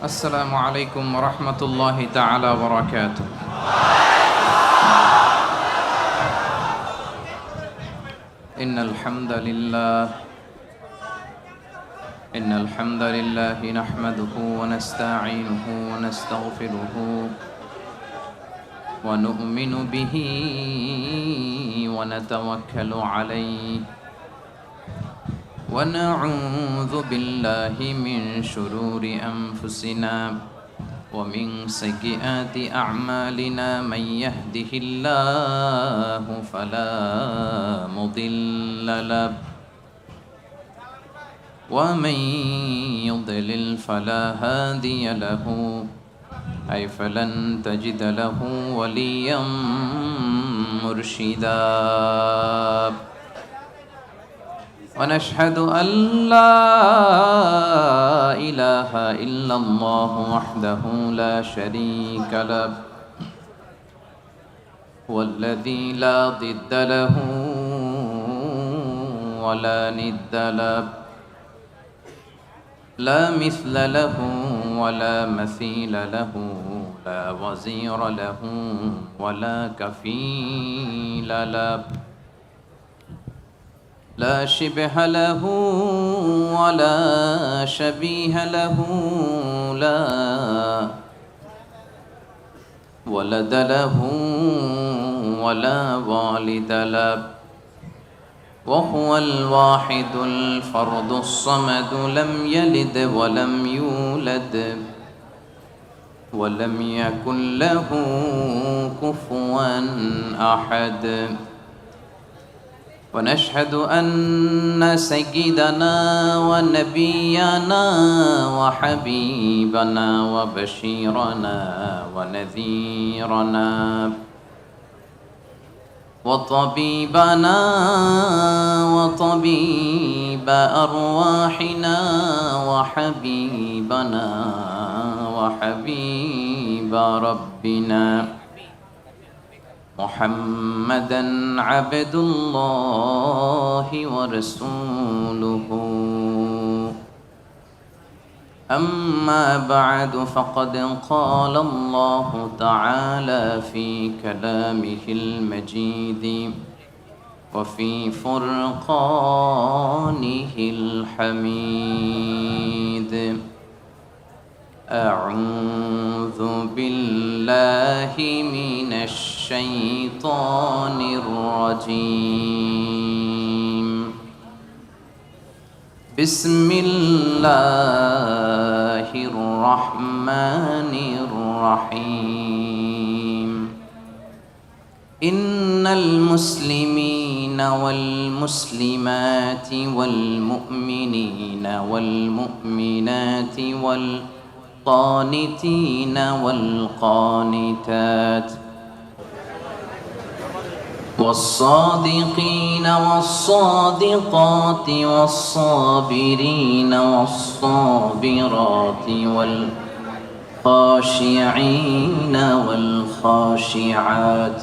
السلام عليكم ورحمة الله تعالى وبركاته. إن الحمد لله نحمده ونستعينه ونستغفره ونؤمن به ونتوكل عليه ونعوذ بالله من شرور أنفسنا ومن سيئات أعمالنا من يهده الله فلا مضل له ومن يضلل فلا هادي له أي فلن تجد له وليا مرشدا ونشهد أن لا إله إلا الله وحده لا شريك له والذي لا ضد له ولا ند له لا مثل له ولا مثيل له لا وزير له ولا كفيل له لا شبه له ولا شبيه له لا ولد له ولا والد له وهو الواحد الفرد الصمد لم يلد ولم يولد ولم يكن له كفوا أحد ونشهد أن سيدنا ونبينا وحبيبنا وبشيرنا ونذيرنا وطبيبنا وطبيب أرواحنا وحبيبنا وحبيب ربنا محمدًا عبد الله ورسوله أما بعد فقد قال الله تعالى في كلامه المجيد وفي فرقانه الحميد أعوذ بالله من الشيطان الرجيم بسم الله الرحمن الرحيم إن المسلمين والمسلمات والمؤمنين والمؤمنات والقانتين والقانتات والصادقين والصادقات والصابرين والصابرات والخاشعين والخاشعات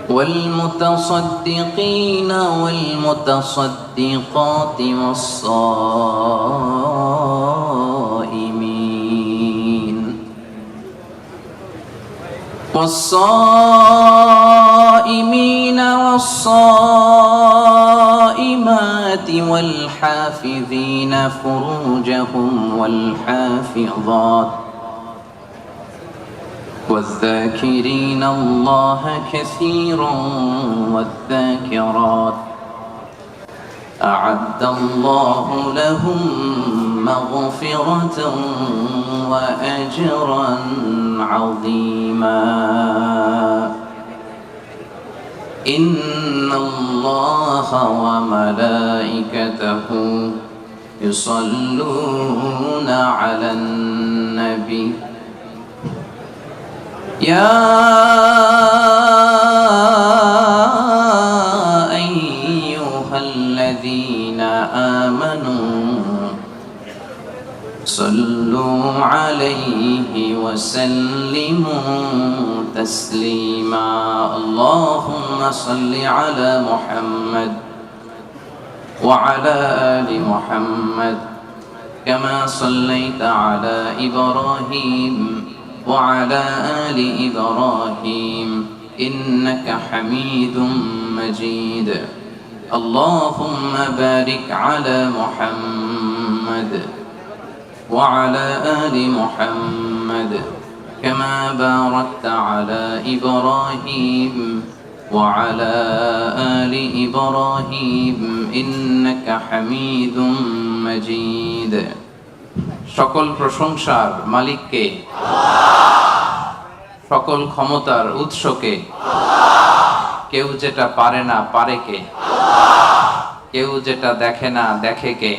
والمتصدقين والمتصدقات والصائمين والصائمات والحافظين فروجهم والحافظات والذاكرين الله كثيرا والذاكرات أعد الله لهم مغفرة وأجرا عظيما إن الله وملائكته يصلون على النبي يا أيها الذين آمنوا صلوا عليه وسلموا تسليما اللهم صل على محمد وعلى آل محمد كما صليت على إبراهيم وعلى آل إبراهيم إنك حميد مجيد اللهم بارك على محمد وعلى آل محمد كما باركت على إبراهيم وعلى آل إبراهيم إنك حميد مجيد সকল প্রশংসার মালিককে সকল ক্ষমতার উৎসকে কেউ যেটা পারে না পারে কে কেউ যেটা দেখে না দেখে কে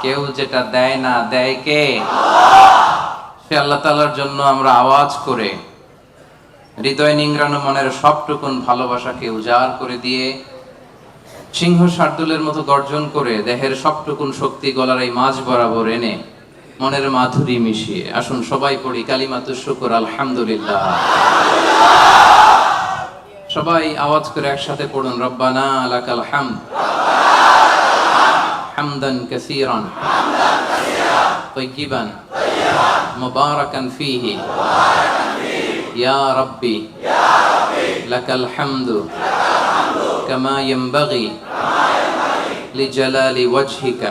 কেউ যেটা দেয় না দেয় কে সে আল্লাহ তাআলার জন্য আমরা আওয়াজ করে হৃদয় নিংড়ানো মনের সবটুকুন ভালোবাসাকে উজাড় করে দিয়ে সিংহ শার্দুলের মতো গর্জন করে দেহের সবটুকুন শক্তি গলার এই মাঝ বরাবর এনে মনের মাধুরী মিশিয়ে আসুন সবাই পড়ি কালিমাতুশ শুকর আলহামদুলিল্লাহ। সবাই আওয়াজ করে একসাথে পড়ুন রব্বানা লাকাল হামদ হামদান কাসীরান তাইয়িবান মুবারাকান ফীহি ইয়া রাব্বি লাকাল হামদু কামা ইয়ানবাগি লিজালালি ওয়াজহিকা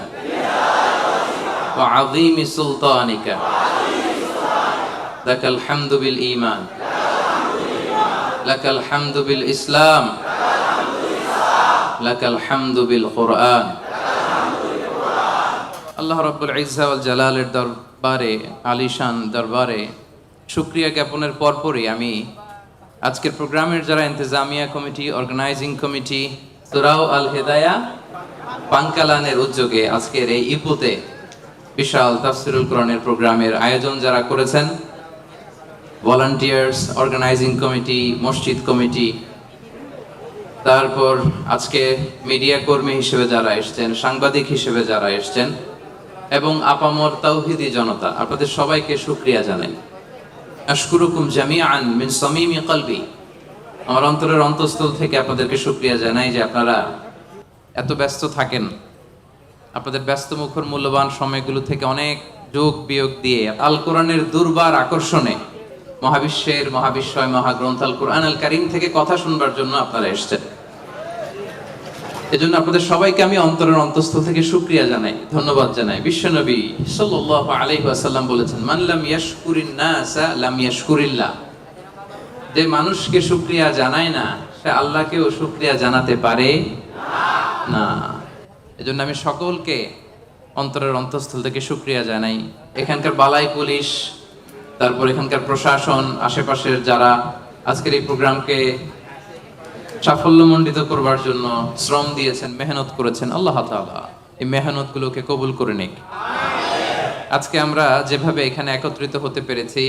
ওয়া আযীমি সুলতানিকা লাকাল হামদু বিল ঈমান লাকাল হামদু বিল ইসলাম লাকাল হামদু বিল কুরআন। আল্লাহ রাব্বুল ইজ্জা ওয়াল জালালের দরবারে আলিশান দরবারে শুকরিয়া জ্ঞাপনের পরপরই আমি আজকের প্রোগ্রামের যারা ইন্তেজামিয়া কমিটি অর্গানাইজিং কমিটি সূরা আল হিদায়া পাঙ্কালানের উদ্যোগে আজকের এই ইপুতে বিশাল তাফসীরুল কোরআনের প্রোগ্রামের আয়োজন যারা করেছেন ভলান্টিয়ার্স অর্গানাইজিং কমিটি মসজিদ কমিটি তারপর আজকে মিডিয়া কর্মী হিসেবে যারা এসেছেন সাংবাদিক হিসেবে যারা এসেছেন এবং আপামর তাওহীদি জনতা আপনাদের সবাইকে শুকরিয়া জানাই। আশকুরুকুম জামিআন মিন সামিমি কলবি আমার অন্তরের অন্তঃস্থল থেকে আপনাদেরকে শুকরিয়া জানাই যে আপনারা এত ব্যস্ত থাকেন আপনাদের ব্যস্ত মুখর মূল্যবান সময়গুলো থেকে অনেক যোগ বিয়োগ দিয়ে আল কোরআনের দুর্বার আকর্ষণে মহাবিশ্বের মহাবিশ্বয় মহাগ্রন্থ আল কোরআন আল কারীম থেকে কথা শুনবার জন্য আপনারা এসেছেন। এজন্য আপনাদের সবাইকে আমি অন্তরের অন্তঃস্থল থেকে শুকরিয়া জানাই ধন্যবাদ জানাই। বিশ্বনবী সাল্লাল্লাহু আলাইহি ওয়াসাল্লাম বলেছেন মান লাম ইয়াশকুরিন নাসা লাম ইয়াশকুরিল্লাহ যে মানুষকে শুকরিয়া জানায় না সে আল্লাহকেও শুকরিয়া জানাতে পারে না। এজন্য আমি সকলকে অন্তরের অন্তঃস্থল থেকে শুকরিয়া জানাই। এখানকার বালাই পুলিশ তারপর এখানকার প্রশাসন আশেপাশের যারা আজকের এই প্রোগ্রামকে সাফল্যমণ্ডিত করবার জন্য শ্রম দিয়েছেন মেহনত করেছেন আল্লাহ তাআলা এই মেহনতগুলোকে কবুল করে নিক। আজকে আমরা যেভাবে এখানে একত্রিত হতে পেরেছি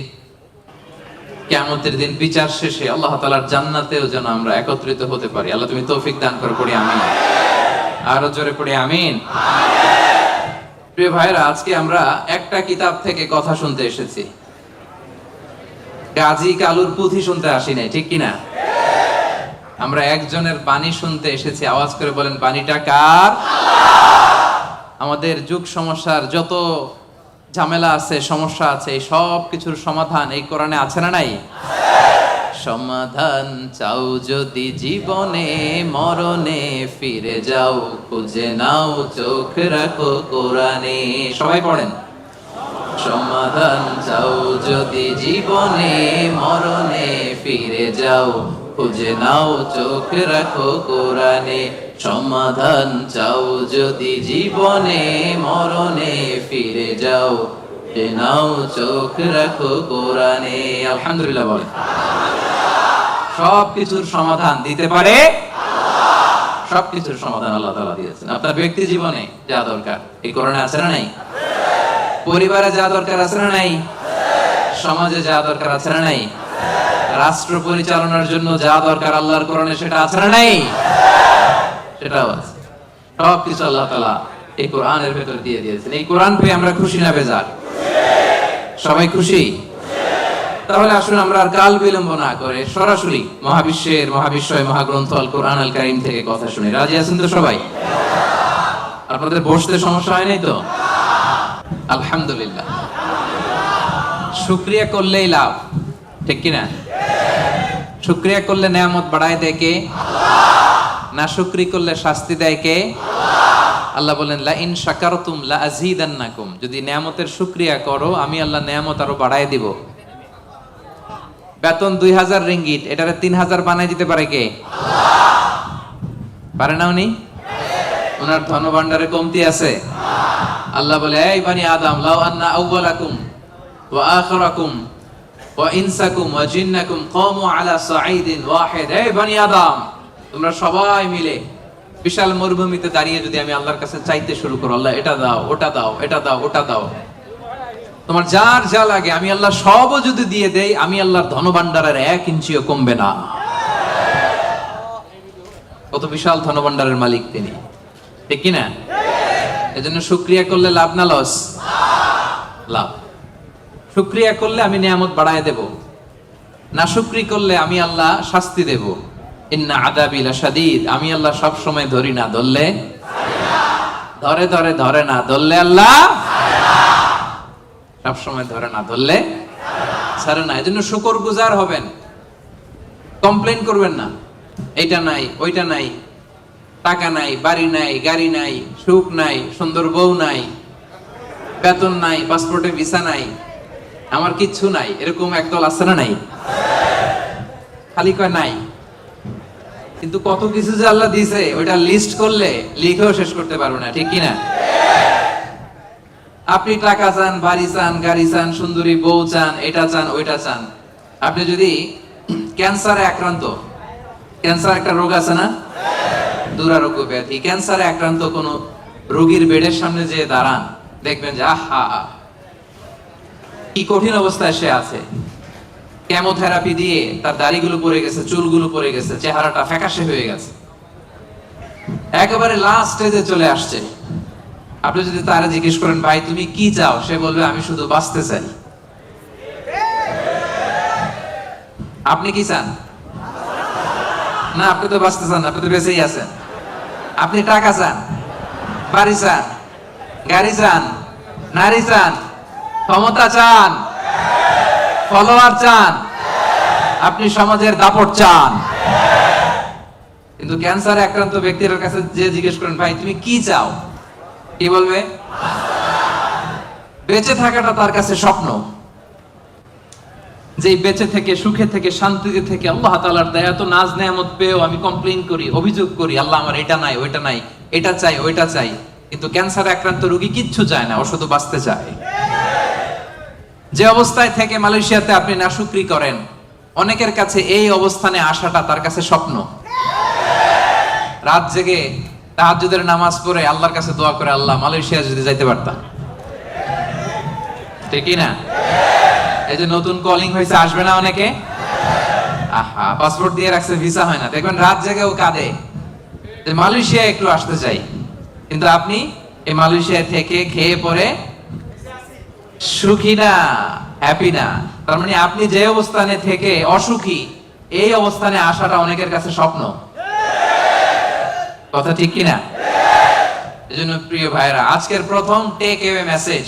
কিয়ামতের দিন বিচার শেষে আল্লাহ তাআলার জান্নাতেও যেন আমরা একত্রিত হতে পারি। আল্লাহ তুমি তৌফিক দান করো পড়ি আমিন আরো জোরে পড়ি আমিন। প্রিয় ভাইরা আজকে আমরা একটা কিতাব থেকে কথা শুনতে এসেছি গাজী কালুর পুঁথি শুনতে আসি নাই ঠিক কিনা আমরা একজনের বাণী শুনতে এসেছি। আওয়াজ করে বলেন বাণীটা কার? আমাদের যুগ সমস্যার যত ঝামেলা আছে সমস্যা আছে এই সব কিছুর সমাধান এই কোরআনে আছে না নাই? সমাধান চাও যদি জীবনে মরণে ফিরে যাও খুঁজে নাও চোখ রাখো কোরআনে। সবাই পড়েন সমাধান চাও যদি জীবনে মরণে ফিরে যাও খুঁজে নাও চোখ রাখো কোরআনে। সমাধান চাও যদি জীবনে মরণে ফিরে যাও খুঁজে নাও চোখ রাখো কোরআনে। আলহামদুলিল্লাহ বলেন। সব কিছুর সমাধান দিতে পারে সব কিছুর সমাধান আল্লাহ তাআলা দিয়েছেন। আপনার ব্যক্তি জীবনে যা দরকার এই কোরআনে আছে না নাই? পরিবারে যা দরকার আছে না নাই? সমাজে যা দরকার আছে না নাই? রাষ্ট্র পরিচালনার জন্য যা দরকার আল্লাহর কোরআনে সেটা আছে না নাই? সেটাও আছে। সব কিছু আল্লাহ তাআলা এই কোরআনের ভেতর দিয়ে দিয়েছেন। এই কোরআন পেয়ে আমরা খুশি না বেজার? সবাই খুশি? তাহলে আসুন আমরা আর কাল বিলম্ব না করে সরাসরি মহাবিশ্বের মহাবিশ্বয় মহাগ্রন্থ আল কোরআন আল কারীম থেকে কথা শুনি। রাজি আছেন তো সবাই? আপনাদের বসতে সমস্যা হয় নাই তো? আলহামদুলিল্লাহ। শুকরিয়া করলেই লাভ, ঠিক কিনা? শুকরিয়া করলে নেয়ামত বাড়ায় দেয় কে? না শুকরি করলে শাস্তি দেয় কে? আল্লাহ বলেন লা ইন শাকারতুম লা আযীদান্নাকুম, যদি নেয়ামতের শুকরিয়া করো আমি আল্লাহ নেয়ামত আরো বাড়ায় দিব। বেতন 2000 রিঙ্গিট, এটারে 3000 বানায় দিতে পারে কে? পারে না উনি? ওনার ধনভাণ্ডারে কমতি আছে? আল্লাহ বলে এই বানি আদম লাউ আন্না আউওয়ালাকুম ওয়া আখিরাকুম ওয়া ইনসাকুম ওয়া জিন্নাকুম কামু আলা সাঈদিন ওয়াহিদ, এই বানি আদম তোমরা সবাই মিলে বিশাল মরুভূমিতে দাঁড়িয়ে যদি আমি আল্লাহর কাছে চাইতে শুরু করো, আল্লাহ এটা দাও ওটা দাও এটা দাও ওটা দাও, তোমার যার যা লাগে আমি আল্লাহ সবও যদি দিয়ে দেই, আমি আল্লাহর ধনভাণ্ডারের 1 ইঞ্চিও কমবে না। কত বিশাল ধনভাণ্ডারের মালিক তিনি, ঠিক কি না? এজন্য শুকরিয়া করলে লাভ না লস? লাভ। শুকরিয়া করলে আমি নিয়ামত বাড়ায় দেব, না শুকরি করলে আমি আল্লাহ শাস্তি দেব। ইন্না আযাবি লাশাদীদ, আমি আল্লাহ সব সময় ধরি না, ধরলে ধরে ধরে ধরে না, ধরলে আল্লাহ সব সময় ধরে না, ধরলে ছাড়ে না। এজন্য শুকরগুজার হবেন, কমপ্লেইন করবেন না এইটা নাই ওইটা নাই, টাকা নাই, বাড়ি নাই, গাড়ি নাই, সুখ নাই, সুন্দর বউ নাই, বেতন নাই, পাসপোর্টে ভিসা নাই, আমার কিচ্ছু নাই, এরকম একদল আছে না? নাই, খালি কয় নাই। কিন্তু কত কিছু যে আল্লাহ দিয়েছে ওইটা লিস্ট করলে লিখেও শেষ করতে পারবো না, ঠিক কি না? আপনি টাকা চান, বাড়ি চান, গাড়ি চান, সুন্দরী বউ চান, এটা চান ওইটা চান। আপনি যদি ক্যান্সারে আক্রান্ত, ক্যান্সার একটা রোগ আছে না, দুরারোগ্য ব্যাধি, ক্যান্সারে আক্রান্ত কোন রোগীর বেডের সামনে যে দাঁড়ান, দেখবেন যে আহা কি কঠিন অবস্থায় সে আছে। কেমোথেরাপি দিয়ে তার দাড়িগুলো পড়ে গেছে, চুলগুলো পড়ে গেছে, চেহারাটা ফ্যাকাশে হয়ে গেছে, একেবারে লাস্ট স্টেজে চলে আসছে। আপনি যদি তারা জিজ্ঞেস করেন ভাই তুমি কি চাও, সে বলবে আমি শুধু বাঁচতে চাই। আপনি কি চান? না, আপনি তো বাঁচতে চান, আপনি তো বেঁচেই আছেন। আপনি টাকা চান, বাড়ি চান, গাড়ি চান, নারী চান, ক্ষমতা চান, ফলোয়ার চান, আপনি সমাজের দাপট চান। কিন্তু ক্যান্সারে আক্রান্ত ব্যক্তির কাছে যে জিজ্ঞেস করেন ভাই তুমি কি চাও, কি বলবে? বেঁচে থাকাটা তার কাছে স্বপ্ন। যে বেঁচে থেকে, সুখে থেকে, শান্তিতে থেকে আল্লাহ তাআলার দয়া তো নাজ নেয়ামত পেয়েও আমি কমপ্লেইন করি, অভিযোগ করি, আল্লাহ আমার এটা নাই ওইটা নাই, এটা চাই ওইটা চাই। কিন্তু ক্যান্সারে আক্রান্ত রোগী কিচ্ছু চায় না, ও শুধু বাঁচতে চায়। যে অবস্থায় থেকে মালয়েশিয়াতে আপনি নাশুকরি করেন, অনেকের কাছে এই অবস্থানে আসাটা তার কাছে স্বপ্ন। রাত জেগে তাহাজ্জুদের নামাজ পড়ে আল্লাহর কাছে দোয়া করে, আল্লাহ মালয়েশিয়া যদি যাইতে পারতাম, ঠিক না? এই যে নতুন কলিং হয়েছে, আসবে না অনেকে? আহা, পাসপোর্ট দিয়ে রাখছে, ভিসা হয় না, দেখবেন রাত জেগেও কাঁদে যে মালয়েশিয়া একটু আসতে চাই। কিন্তু আপনি এই মালয়েশিয়া থেকে খেয়ে পরে সুখী না, হ্যাপি না। তার মানে আপনি যে অবস্থানে থেকে অসুখী, এই অবস্থানে আসাটা অনেকের কাছে স্বপ্ন। কথা ঠিক কিনা? এজন্য প্রিয় ভাইরা, আজকের প্রথম take away message.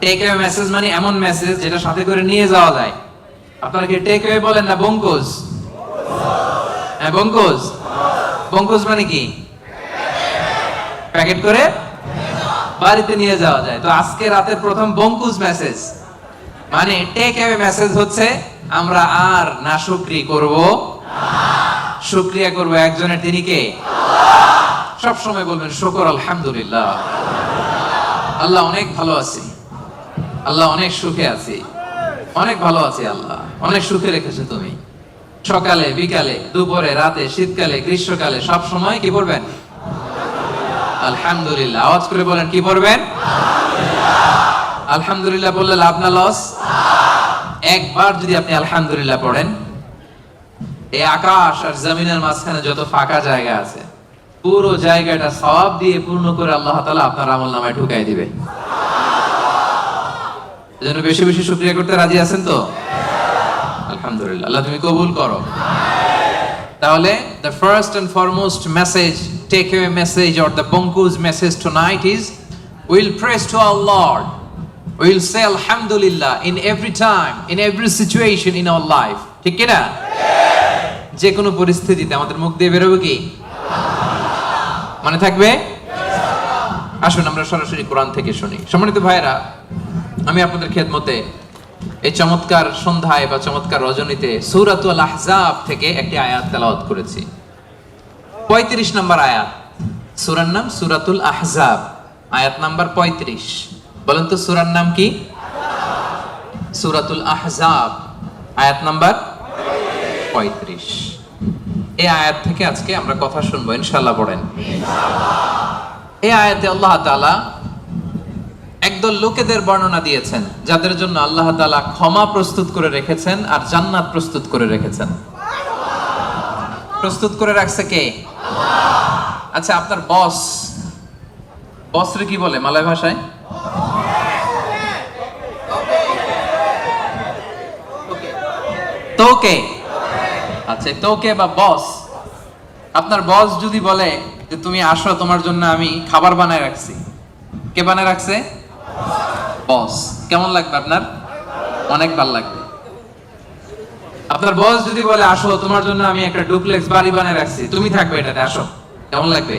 Take away message মানে এমন মেসেজ যেটা সাথে করে নিয়ে যাওয়া যায়। আপনারা কি টেক অ্যাওয়ে বলেন না বঙ্কুজ? হ্যাঁ, বঙ্কুজ। বঙ্কুজ মানে কি? প্যাকেট করে বাড়িতে নিয়ে যাওয়া যায়। তো আজকে রাতের প্রথম বঙ্কুজ মেসেজ মানে টেক অ্যাওয়ে মেসেজ হচ্ছে আমরা আর নাশুকরি করব না, শুকরিয়া করব একজনের, তিনি কে? সব সময় বলবেন শুকর আলহামদুলিল্লাহ, আল্লাহ অনেক ভালো আছি, আল্লাহ অনেক সুখে আছি, অনেক ভালো আছি, আল্লাহ অনেক সুখে রেখেছে তুমি। সকালে, বিকালে, দুপুরে, রাতে, শীতকালে, গ্রীষ্মকালে সব সময় কি বলবেন? আলহামদুলিল্লাহ। আওয়াজ করে বলেন কি পড়বেন? আলহামদুলিল্লাহ বললে লাভ না লস? একবার যদি আপনি আলহামদুলিল্লাহ পড়েন, এই আকাশ আর জমিনের মাঝখানে যত ফাঁকা জায়গা আছে পুরো জায়গাটা সওয়াব দিয়ে পূর্ণ করে আল্লাহ তাআলা আপনার আমলনামায় ঢুকাই দিবে। এজন্য বেশি বেশি শুকরিয়া করতে রাজি আছেন তো? আলহামদুলিল্লাহ, আল্লাহ তুমি কবুল করো। তাহলে the first and foremost message, take away message or the Bonku's message tonight is We'll praise to our Lord. We'll say Alhamdulillah in every time, in every situation in our life. ঠিক কি না? যে কোনো পরিস্থিতিতে আমাদের মুখ দিয়ে বেরোবে কি? মনে থাকবে? আসুন আমরা সরাসরি কোরআন থেকে শুনি। সম্মানিত ভাইরা, আমি আপনাদের খেদমতে এই চমৎকার সন্ধ্যায় বা চমৎকার রজনীতে সূরাতুল আহজাব থেকে একটি আয়াত তেলাওয়াত করেছি। 35 নম্বর আয়াত। সূরার নাম সূরাতুল আহজাব, আয়াত নাম্বার 35। বলেন তো সূরার নাম কি? সূরাতুল আহজাব, আয়াত নাম্বার 35। এই আয়াত থেকে আজকে আমরা কথা শুনবো ইনশাআল্লাহ। পড়েন। এই আয়াতে আল্লাহ তাআলা একদল লোকেদের বর্ণনা দিয়েছেন যাদের জন্য আল্লাহ তাআলা ক্ষমা প্রস্তুত করে রেখেছেন আর জান্নাত প্রস্তুত করে রেখেছেন। প্রস্তুত করে রাখছে কে? আচ্ছা, আপনার বসরে কি বলে মালয় ভাষায়? তোকে। আচ্ছা, তোকে বা বস। আপনার বস যদি বলে যে তুমি আসো, তোমার জন্য আমি খাবার বানায় রাখছি, কে বানায় রাখছে? বস। কেমন লাগবে আপনার? অনেক ভালো লাগবে। আপনার বস যদি বলে আসো, তোমার জন্য আমি একটা ডুপ্লেক্স বাড়ি বানায় রাখছি, তুমি থাকবে এটাতে, আসো, কেমন লাগবে?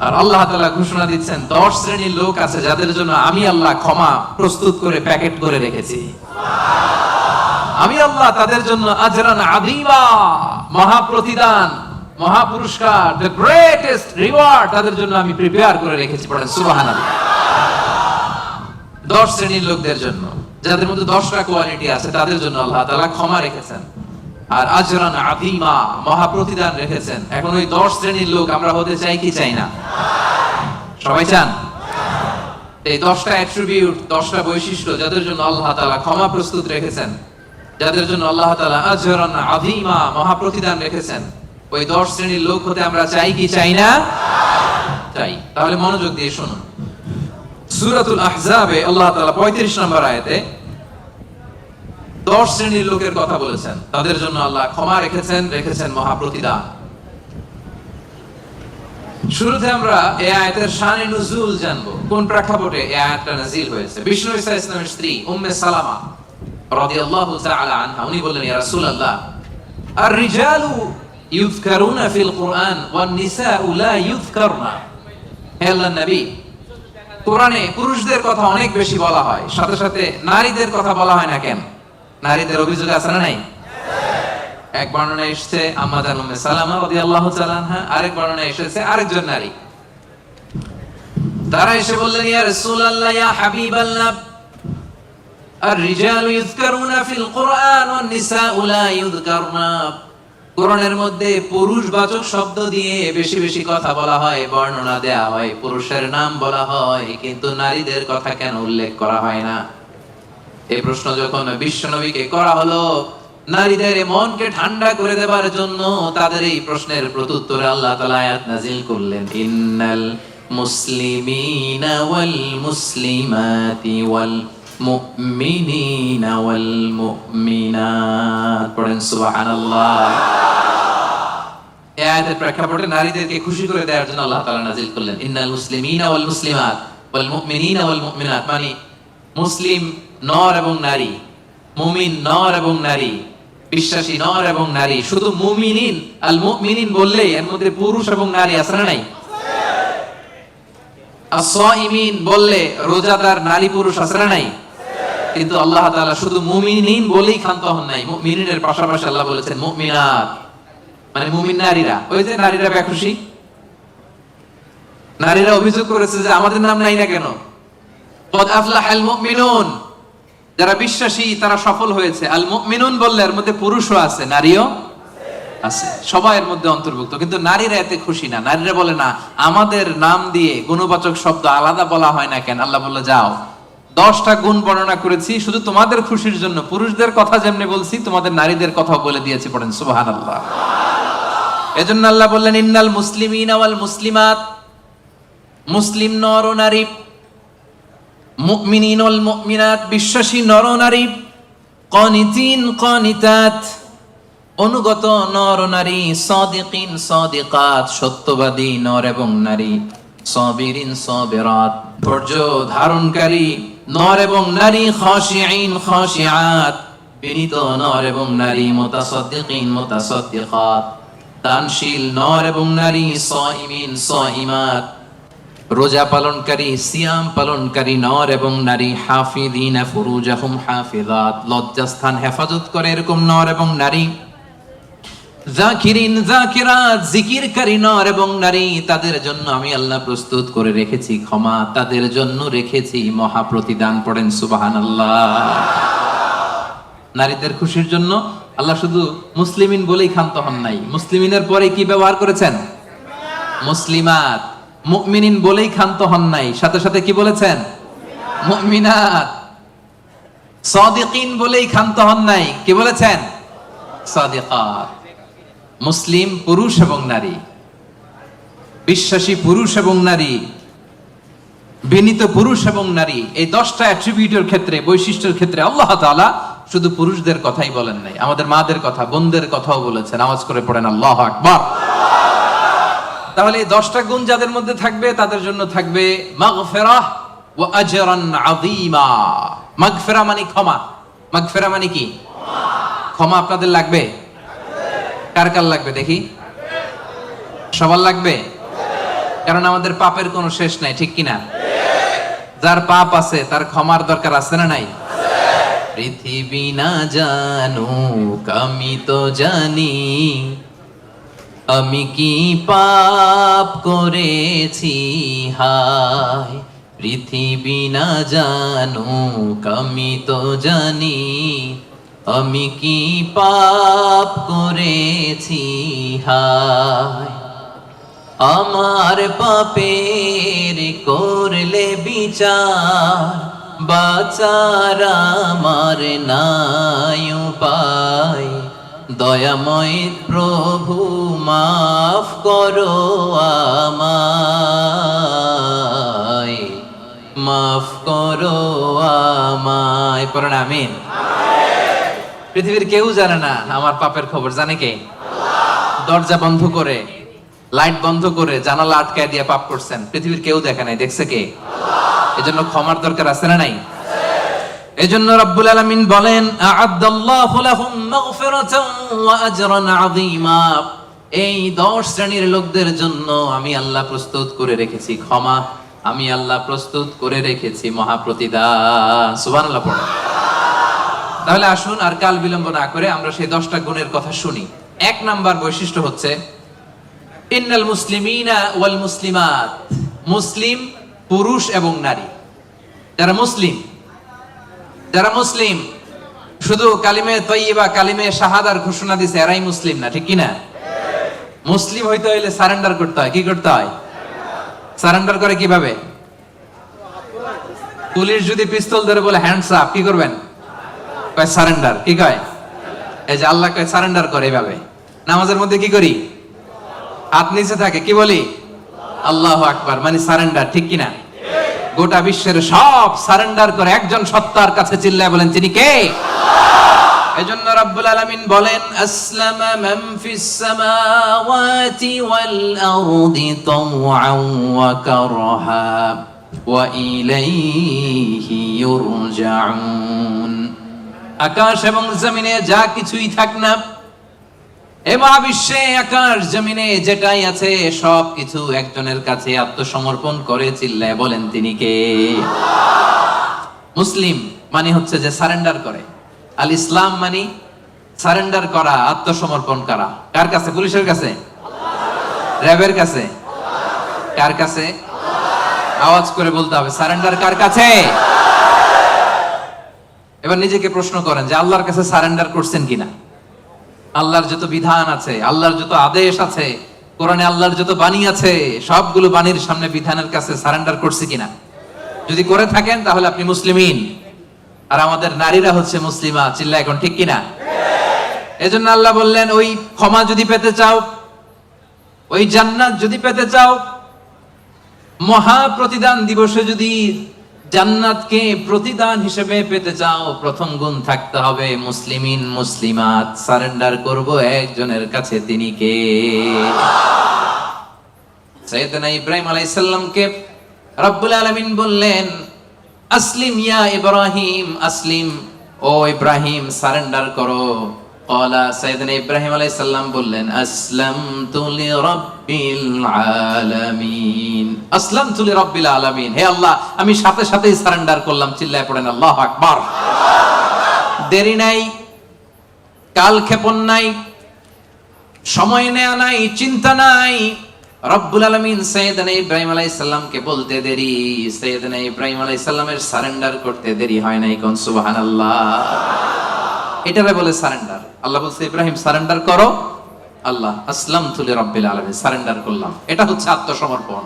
আর আল্লাহ তাআলা ঘোষণা দিচ্ছেন 10 শ্রেণীর লোক আছে যাদের জন্য আমি আল্লাহ ক্ষমা প্রস্তুত করে প্যাকেট করে রেখেছি। আমি আল্লাহ তাদের জন্য আজরান আযীমা, মহা প্রতিদান, মহা পুরস্কার, দ্য গ্রেটেস্ট রিওয়ার্ড তাদের জন্য আমি প্রিপেয়ার করে রেখেছি। পড়েন সুবহানাল্লাহ। 10 শ্রেণীর লোকদের জন্য, যাদের মধ্যে 10টা কোয়ালিটি আছে, তাদের জন্য আল্লাহ তাআলা ক্ষমা রেখেছেন আর আজরান আযীমা, মহা প্রতিদান রেখেছেন। এখন ওই 10 শ্রেণীর লোক আমরা হতে চাই কি চাই না? সবাই চান? এই 10টা অ্যাট্রিবিউট, 10টা বৈশিষ্ট্য যাদের জন্য আল্লাহ তাআলা ক্ষমা প্রস্তুত রেখেছেন, যাদের জন্য আল্লাহ তাআলা আজরান আযীমা, মহা প্রতিদান রেখেছেন, ওই 10 শ্রেণীর লোক হতে আমরা চাই কি চাই না? চাই। তাহলে মনোযোগ দিয়ে শুনুন। সূরাতুল আহজাবে আল্লাহ তাআলা 35 নম্বর আয়াতে 10 শ্রেণীর লোকের কথা বলেছেন, তাদের জন্য আল্লাহ ক্ষমা রেখেছেন মহা প্রতিদান। শুরুতে আমরা এই আয়াতের শানে নুজুল জানবো, কোন প্রেক্ষাপটে এই আয়াতটা নাযিল হয়েছে। বিষ্ণু ঈসা ইসলামের স্ত্রী উম্মে সালামা রাদিয়াল্লাহু তাআলা আনহা, উনি বললেন, ইয়া রাসূলুল্লাহ, আর-রিজালু ইউযকারুনা ফিল কুরআন ওয়ান নিসাউ লা ইউযকারনা। হে আল্লাহর নবী, কোরআনে পুরুষদের কথা অনেক বেশি বলা হয়, সাথে সাথে নারীদের কথা বলা হয় না কেন? নারীদের অভিযোগ আছে না নাই? এক বর্ণনা এসেছে আম্মা জান উম্মে সালামা রাদিয়াল্লাহু তাআলা আনহা, আরেক বর্ণনা এসেছে আরেকজন নারী। তারা এসে বললেন, ইয়া রাসূলুল্লাহ, ইয়া হাবিবাল্লাহ, আর-রিজালু ইউযকারুনা ফিল কুরআন ওয়ান নিসাউ লা ইউযকারনা। কোরআনের মধ্যে পুরুষবাচক শব্দ দিয়ে বেশি বেশি কথা বলা হয়, বর্ণনা দেয়া হয়, পুরুষের নাম বলা হয়, কিন্তু নারীদের কথা কেন উল্লেখ করা হয় না? এই প্রশ্ন যখন বিশ্বনবীকে করা হলো, নারীদের মনকে ঠান্ডা করে দেবার জন্য তাদের এই প্রশ্নের প্রত্যুত্তরে আল্লাহ তাআলা আয়াত নাযিল করলেন, ইন্নাল মুসলিমিনা ওয়াল মুসলিমাতি ওয়াল মুমিনিনা ওয়াল মুমিনাত। পড়েন সুবহানাল্লাহ। এই আয়াতের প্রেক্ষাপটে নারীদেরকে খুশি করে দেওয়ার জন্য আল্লাহ তাআলা নাযিল করলেন, ইন্নাল মুসলিমিনা ওয়াল মুসলিমাত ওয়াল মুমিনিনা ওয়াল মুমিনাত, মানে মুসলিম নর এবং নারী, মুমিন নর এবং নারী, বিশ্বাসী নর এবং নারী। শুধু মুমিনিন, আল মুমিনিন বললেই এর মধ্যে পুরুষ এবং নারী আছে না নাই? as-সাইমিন বললে রোজাদার নারী পুরুষ আছে না নাই? কিন্তু আল্লাহ তাআলা শুধু মুমিনিন বলেই ক্ষান্ত হন নাই, মুমিনিনের পাশাপাশি আল্লাহ বলেছেন মুমিনাত, মানে মুমিন নারীরা। ওই যে নারীরা বেখুশি, নারীরা অভিযোগ করেছে যে আমাদের নাম নাই না কেন? কদ আফলাহাল মুমিনুন, যারা বিশ্বাসী তারা সফল হয়েছে। আল মুমিনুন বললে এর মধ্যে পুরুষও আছে, নারীও আছে, সবাই এর মধ্যে অন্তর্ভুক্ত। কিন্তু নারীরা এতে খুশি না। নারীরা বলে, না, আমাদের নাম দিয়ে গুণবাচক শব্দ আলাদা বলা হয় না কেন? আল্লাহ বলল, যাও, 10টা গুণ বর্ণনা করেছি শুধু তোমাদের খুশির জন্য। পুরুষদের কথা যেমনি বলছি, তোমাদের নারীদের কথাও বলে দিয়েছি। পড়েন সুবহানাল্লাহ। এজন্য আল্লাহ বললেন, ইন্নাল মুসলিমিনা ওয়াল মুসলিমাত, মুসলিম নর ও নারী, মুমিনিন ওয়াল মুমিনাত, বিশ্বাসী নর ও নারী, কানিতিন কানিতাত, অনুগত নর ও নারী, সাদিকিন সাদিকাত, সত্যবাদী নর এবং নারী, সাবিরিন সাবিরাত, ধৈর্য ধারণকারী নর এবং নারী, খাশিঈন খাশিআত, বিনীত নর এবং নারী, মুতাসাদ্দিকিন মুতাসাদ্দিকাত, দানশীল নর এবং নারী, সাইমিন সাইমাত, রোজা পালনকারী সিয়াম পালনকারী নর এবং নারী, হাফিযিনা ফুরুজাহুম হাফিযাত, লজ্জাস্থান হেফাজত করে এরকম নর এবং নারী, যাকিরিন যাকিরাত, জিকিরকারী নর এবং নারী, তাদের জন্য আমি আল্লাহ প্রস্তুত করে রেখেছি ক্ষমা, তাদের জন্য রেখেছি মহা প্রতিদান। পড়েন সুবহানাল্লাহ। নারীদের খুশির জন্য আল্লাহ শুধু মুসলিমিন বলেই ক্ষান্ত হন নাই, মুসলিমিনের পরে কি ব্যবহার করেছেন? মুসলিমাত। মুমিনিন বলেই ক্ষান্ত হন নাই, সাথে সাথে কি বলেছেন? মুমিনাত। সাদিকিন বলেই ক্ষান্ত হন নাই, কি বলেছেন? সাদিকাত। মুসলিম পুরুষ এবং নারী, বিশ্বাসী পুরুষ এবং নারী, বিনীত পুরুষ এবং নারী, এই 10টা অ্যাট্রিবিউটের ক্ষেত্রে, বৈশিষ্ট্যের ক্ষেত্রে আল্লাহ তাআলা শুধু পুরুষদের কথাই বলেন নাই, আমাদের মাদের কথা, বোনদের কথাও বলেছেন। আওয়াজ করে পড়েন আল্লাহু আকবার। তাহলে এই 10টা গুণ যাদের মধ্যে থাকবে তাদের জন্য থাকবে মাগফিরাহ ওয়া আজরান আযীমা। মাগফিরা মানে ক্ষমা। মাগফিরা মানে কি? ক্ষমা। আপনাদের লাগবে? কার কার লাগবে দেখি? সবার লাগবে, কারণ আমাদের পাপের কোনো শেষ নাই, ঠিক কিনা? যার পাপ আছে তার ক্ষমার দরকার আছে না নাই? পৃথিবী না জানুক আমি তো জানি, আমি কি পাপ করেছি হায়। পৃথিবী না জানুক আমি তো জানি, আমি কি পাপ করেছি হায়। আমার পাপের করলে বিচার, বাঁচার আমার নাই উপায়। দয়াময় প্রভু মাফ করো আমায়, মাফ করো আমায়। পড়েন আমিন। পৃথিবীর কেউ জানে না আমার পাপের খবর, জানে কে? দরজা বন্ধ করে, লাইট বন্ধ করে, জানালা আটকায় দিয়ে পাপ করছেন, পৃথিবীর কেউ দেখে নাই, দেখছে কে? এজন্য ক্ষমার দরকার আছে না নাই? এজন্য রব্বুল আলামিন বলেন আ'আদাল্লাহু লাহুম মাগফিরাতান ওয়া আজরান আযীমা। এই 10 শ্রেণীর লোকদের জন্য আমি আল্লাহ প্রস্তুত করে রেখেছি ক্ষমা, আমি আল্লাহ প্রস্তুত করে রেখেছি মহা প্রতিদান। সুবহানাল্লাহ পড়ুন। তাহলে আসুন আর কাল বিলম্ব না করে আমরা সেই 10টা গুণের কথা শুনি। 1 নাম্বার বৈশিষ্ট্য হচ্ছে ইন্নাল মুসলিমিনা ওয়াল মুসলিমাত। মুসলিম পুরুষ এবং নারী, যারা মুসলিম শুধু কালিমে তয়্যিবা, কালিমে শাহাদার ঘোষণা দিছে এরাই মুসলিম না, ঠিক কি না? মুসলিম হইতে হইলে সারেন্ডার করতে হয়। কি করতে হয়? সারেন্ডার করে কিভাবে? পুলিশ যদি পিস্তল ধরে বলে হ্যান্ডস আপ, কি করবেন? কয় সারেন্ডার। কি কয়? এই যে আল্লাহ কয় সারেন্ডার করে এইভাবে। নামাজের মধ্যে কি করি? হাত নিচে থাকে, কি বলি? আল্লাহু আকবার, মানে সারেন্ডার, ঠিক কি না? গোটা বিশ্বের সব সারেন্ডার করে একজন সত্তার কাছে চিল্লায় বলেন তিনি কে? এজন্য রব্বুল আলামিন বলেন আসলামা মান ফিস সামাওয়াতি ওয়াল আরদি তাওআন ওয়া কারহা ওয়া ইলাইহি ইউরজাউন। আকাশ এবং জমিনে যা কিছুই থাক না, এ মহাবিশ্বে আকাশ জমিনে যেটাই আছে সব কিছু একজনের কাছে আত্মসমর্পণ করে চিল্লায় বলেন তিনি কে? মুসলিম মানে হচ্ছে যে সারেন্ডার করে। আল ইসলাম মানে সারেন্ডার করা, আত্মসমর্পণ করা। কার কাছে? পুলিশের কাছে? র্যাবের কাছে? কার কাছে? আওয়াজ করে বলতে হবে সারেন্ডার কার কাছে? এবার নিজেকে প্রশ্ন করেন যে আল্লাহর কাছে সারেন্ডার করছেন কিনা? আল্লাহর যত বিধান আছে, আল্লাহর যত আদেশ আছে, কোরআনে আল্লাহর যত বাণী আছে, সবগুলো বাণীর সামনে বিধানের কাছে সারেন্ডার করছে কিনা? যদি করে থাকেন তাহলে আপনি মুসলিমিন। আর আমাদের নারীরা হচ্ছে মুসলিমা। চিল্লা এখন, ঠিক কিনা? এজন্য আল্লাহ বললেন ওই ক্ষমা যদি পেতে চাও, ওই জান্নাত যদি পেতে চাও, মহা প্রতিদান দিবসে যদি জান্নাতকে প্রতিদান হিসেবে পেতে চাও, প্রথম গুণ থাকতে হবে মুসলিমিন মুসলিমাত। সারেন্ডার করব একজনের কাছে, তিনি কে? সাইয়েদনা ইব্রাহিম আলাইহিস সালামকে রব্বুল আলামিন বললেন, আসলিম ইয়া ইব্রাহিম, আসলিম, ও ইব্রাহিম সারেন্ডার করো। ক্বালা, সাইয়েদনা ইব্রাহিম আলাইহিস সালাম বললেন, আসলামতু লিরাব্বিল আলামিন, আসলামতু লিরাব্বিল আলামিন, হে আল্লাহ আমি সাথে সাথেই সারেন্ডার করলাম। চিল্লায় পড়েন আল্লাহু আকবার। দেরি নাই, কালক্ষেপণ নাই, সময় নেয়া নাই, চিন্তা নাই। রব্বুল আলামিন সাইয়েদনা ইব্রাহিম আলাইহিস সালামকে বলতে দেরি, সাইয়েদনা ইব্রাহিম আলাইহিস সালামের সারেন্ডার করতে দেরি হয় নাই। কোন সুবহানাল্লাহ। এটারে বলে সারেন্ডার। আল্লাহ বলছে ইব্রাহিম সারেন্ডার করো, আল্লাহ আসলামতু লিরাব্বিল আলামিন, সারেন্ডার করলাম। এটা হচ্ছে আত্মসমর্পণ।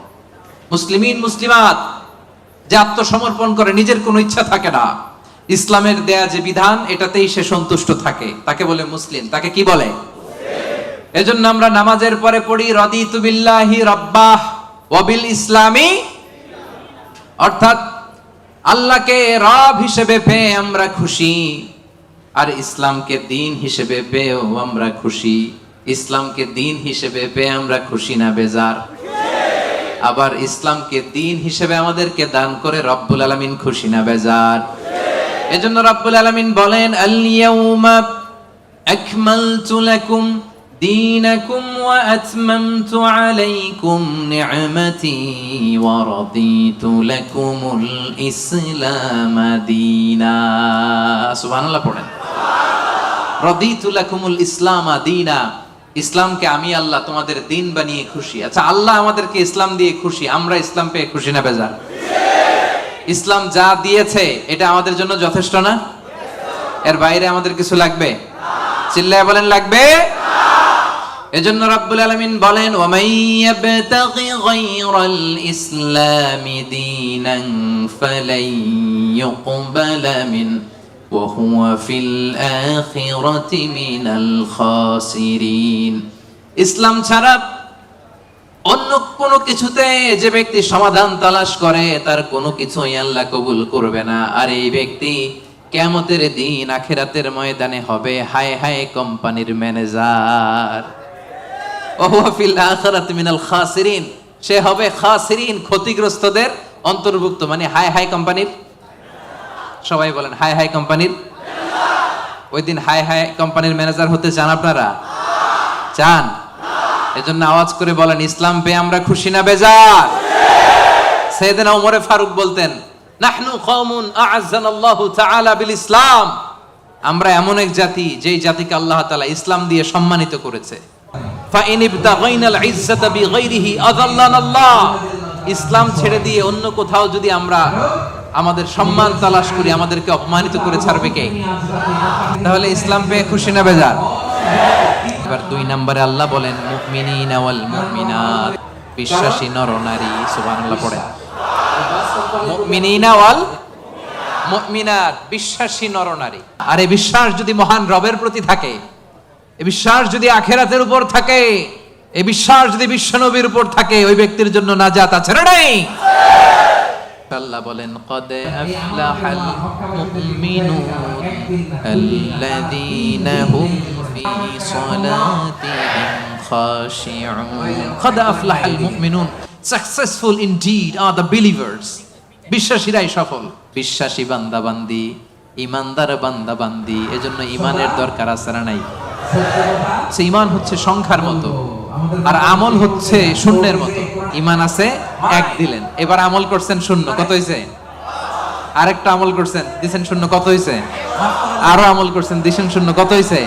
মুসলিমিন মুসলিমাত যে আত্মসমর্পণ করে, নিজের কোনো ইচ্ছা থাকে না, ইসলামের দেয়া যে বিধান এটাতেই সে সন্তুষ্ট থাকে, তাকে বলে মুসলিম। তাকে কি বলে? এজন্য আমরা নামাজের পরে পড়ি রাদিতু বিল্লাহি রাব্বাহ ওয়া বিল ইসলামি, অর্থাৎ আল্লাহকে রব হিসেবে পেয়ে আমরা খুশি, আর ইসলামকে দিন হিসেবে পেয়েও আমরা খুশি। ইসলামকে দিন হিসেবে পেয়ে আমরা খুশি না বেজার? আবার ইসলামকে দিন হিসেবে আমাদেরকে দান করে রব্বুল আলামিন খুশি না বেজার? এজন্য রব্বুল আলামিন বলেন, আল ইয়াউমা আকমালতু লাকুম দীনাকুম ওয়া আতমামতু আলাইকুম নি'মাতি ওয়া রাদিতু লাকুমুল ইসলাম দীনা। সুবহানাল্লাহ পড়েন। রাদিতু লাকুমুল ইসলাম দীনা, ইসলামকে আমি আল্লাহ তোমাদের দিন বানিয়ে খুশি। আচ্ছা, আল্লাহ আমাদেরকে ইসলাম দিয়ে খুশি, আমরা ইসলাম পেয়ে খুশি না বেজার? ইসলাম যা দিয়েছে এটা আমাদের জন্য যথেষ্ট না? এর বাইরে আমাদের কিছু লাগবে? চিল্লায় বলেন লাগবে। এজন্য রাব্বুল আলামিন বলেন, ওয়া মান ইয়াবতাগি গায়রাল ইসলামি দীনান ফালাই ইউকবালা মিন ওয়া হুয়া ফিল আখিরাতি মিনাল খাসিরিন। ইসলাম ছাড়া অন্য কোনো কিছুতে যে ব্যক্তি সমাধান তালাশ করে তার কোনো কিছুই আল্লাহ কবুল করবে না। আর এই ব্যক্তি কিয়ামতের দিন আখিরাতের ময়দানে হবে হায় হায় কোম্পানির ম্যানেজার। ওয়া হুয়া ফিল আখিরাতি মিনাল খাসিরিন, সে হবে খাসিরিন, ক্ষতিগ্রস্তদের অন্তর্ভুক্ত। মানে হায় হায় কোম্পানির, সবাই বলেন হায় হায় কোম্পানির। ওই দিন হায় হায় কোম্পানির ম্যানেজার হতে চান আপনারা? চান? এজন্য আওয়াজ করে বলেন, ইসলাম পেয়ে আমরা খুশি না বেজার? সাইয়েদনা ওমর ফারুক বলতেন, নাহনু কওমুন আ'আজ্জানাল্লাহু তাআলা বিল ইসলাম, আমরা এমন এক জাতি যেই জাতিকে আল্লাহ তাআলা ইসলাম দিয়ে সম্মানিত করেছে। ফা ইন ইবতাগাইনাল ইজ্জাতা বিগাইরিহি আযাল্লানাল্লাহ, ইসলাম ছেড়ে দিয়ে অন্য কোথাও যদি আমরা আমাদের সম্মান তালাশ করি, আমাদেরকে অপমানিত করে ছাড়বে কে? তাহলে ইসলাম পেয়ে খুশি না বেজার? এবার 2 নম্বরে আল্লাহ বলেন, মুমিনিনা ওয়াল মুমিনাত, বিশ্বাসী নর নারী। সুবহানাল্লাহ পড়েন। মুমিনিনা ওয়াল মুমিনাত, বিশ্বাসী নর নারী। আর এই বিশ্বাস যদি মহান রবের প্রতি থাকে, এই বিশ্বাস যদি আখিরাতের উপর থাকে, এই বিশ্বাস যদি বিশ্বনবীর উপর থাকে, ওই ব্যক্তির জন্য নাজাত আছে না নাই? আল্লাহ বলেন, قد أفلح المؤمنون الذين هم في صلاتهم خاشعون। قد أفلح المؤمنون, successful indeed are the believers, বিশ্বাসীরাই সফল। বিশ্বাসী বান্দা বান্দি, ইমানদার বান্দা বান্দি, এজন্য ইমানের দরকার আছে না নাই? ঈমান হচ্ছে সংখ্যার মতো, আর আমল হচ্ছে শূন্যের মতো। ঈমান আছে 1 দিলেন, এবার আমল করছেন 0, কত হইছে? আরেকটা আমল করছেন দিছেন 0, কত হইছে? আরো আমল করছেন দিছেন 0, কত হইছে?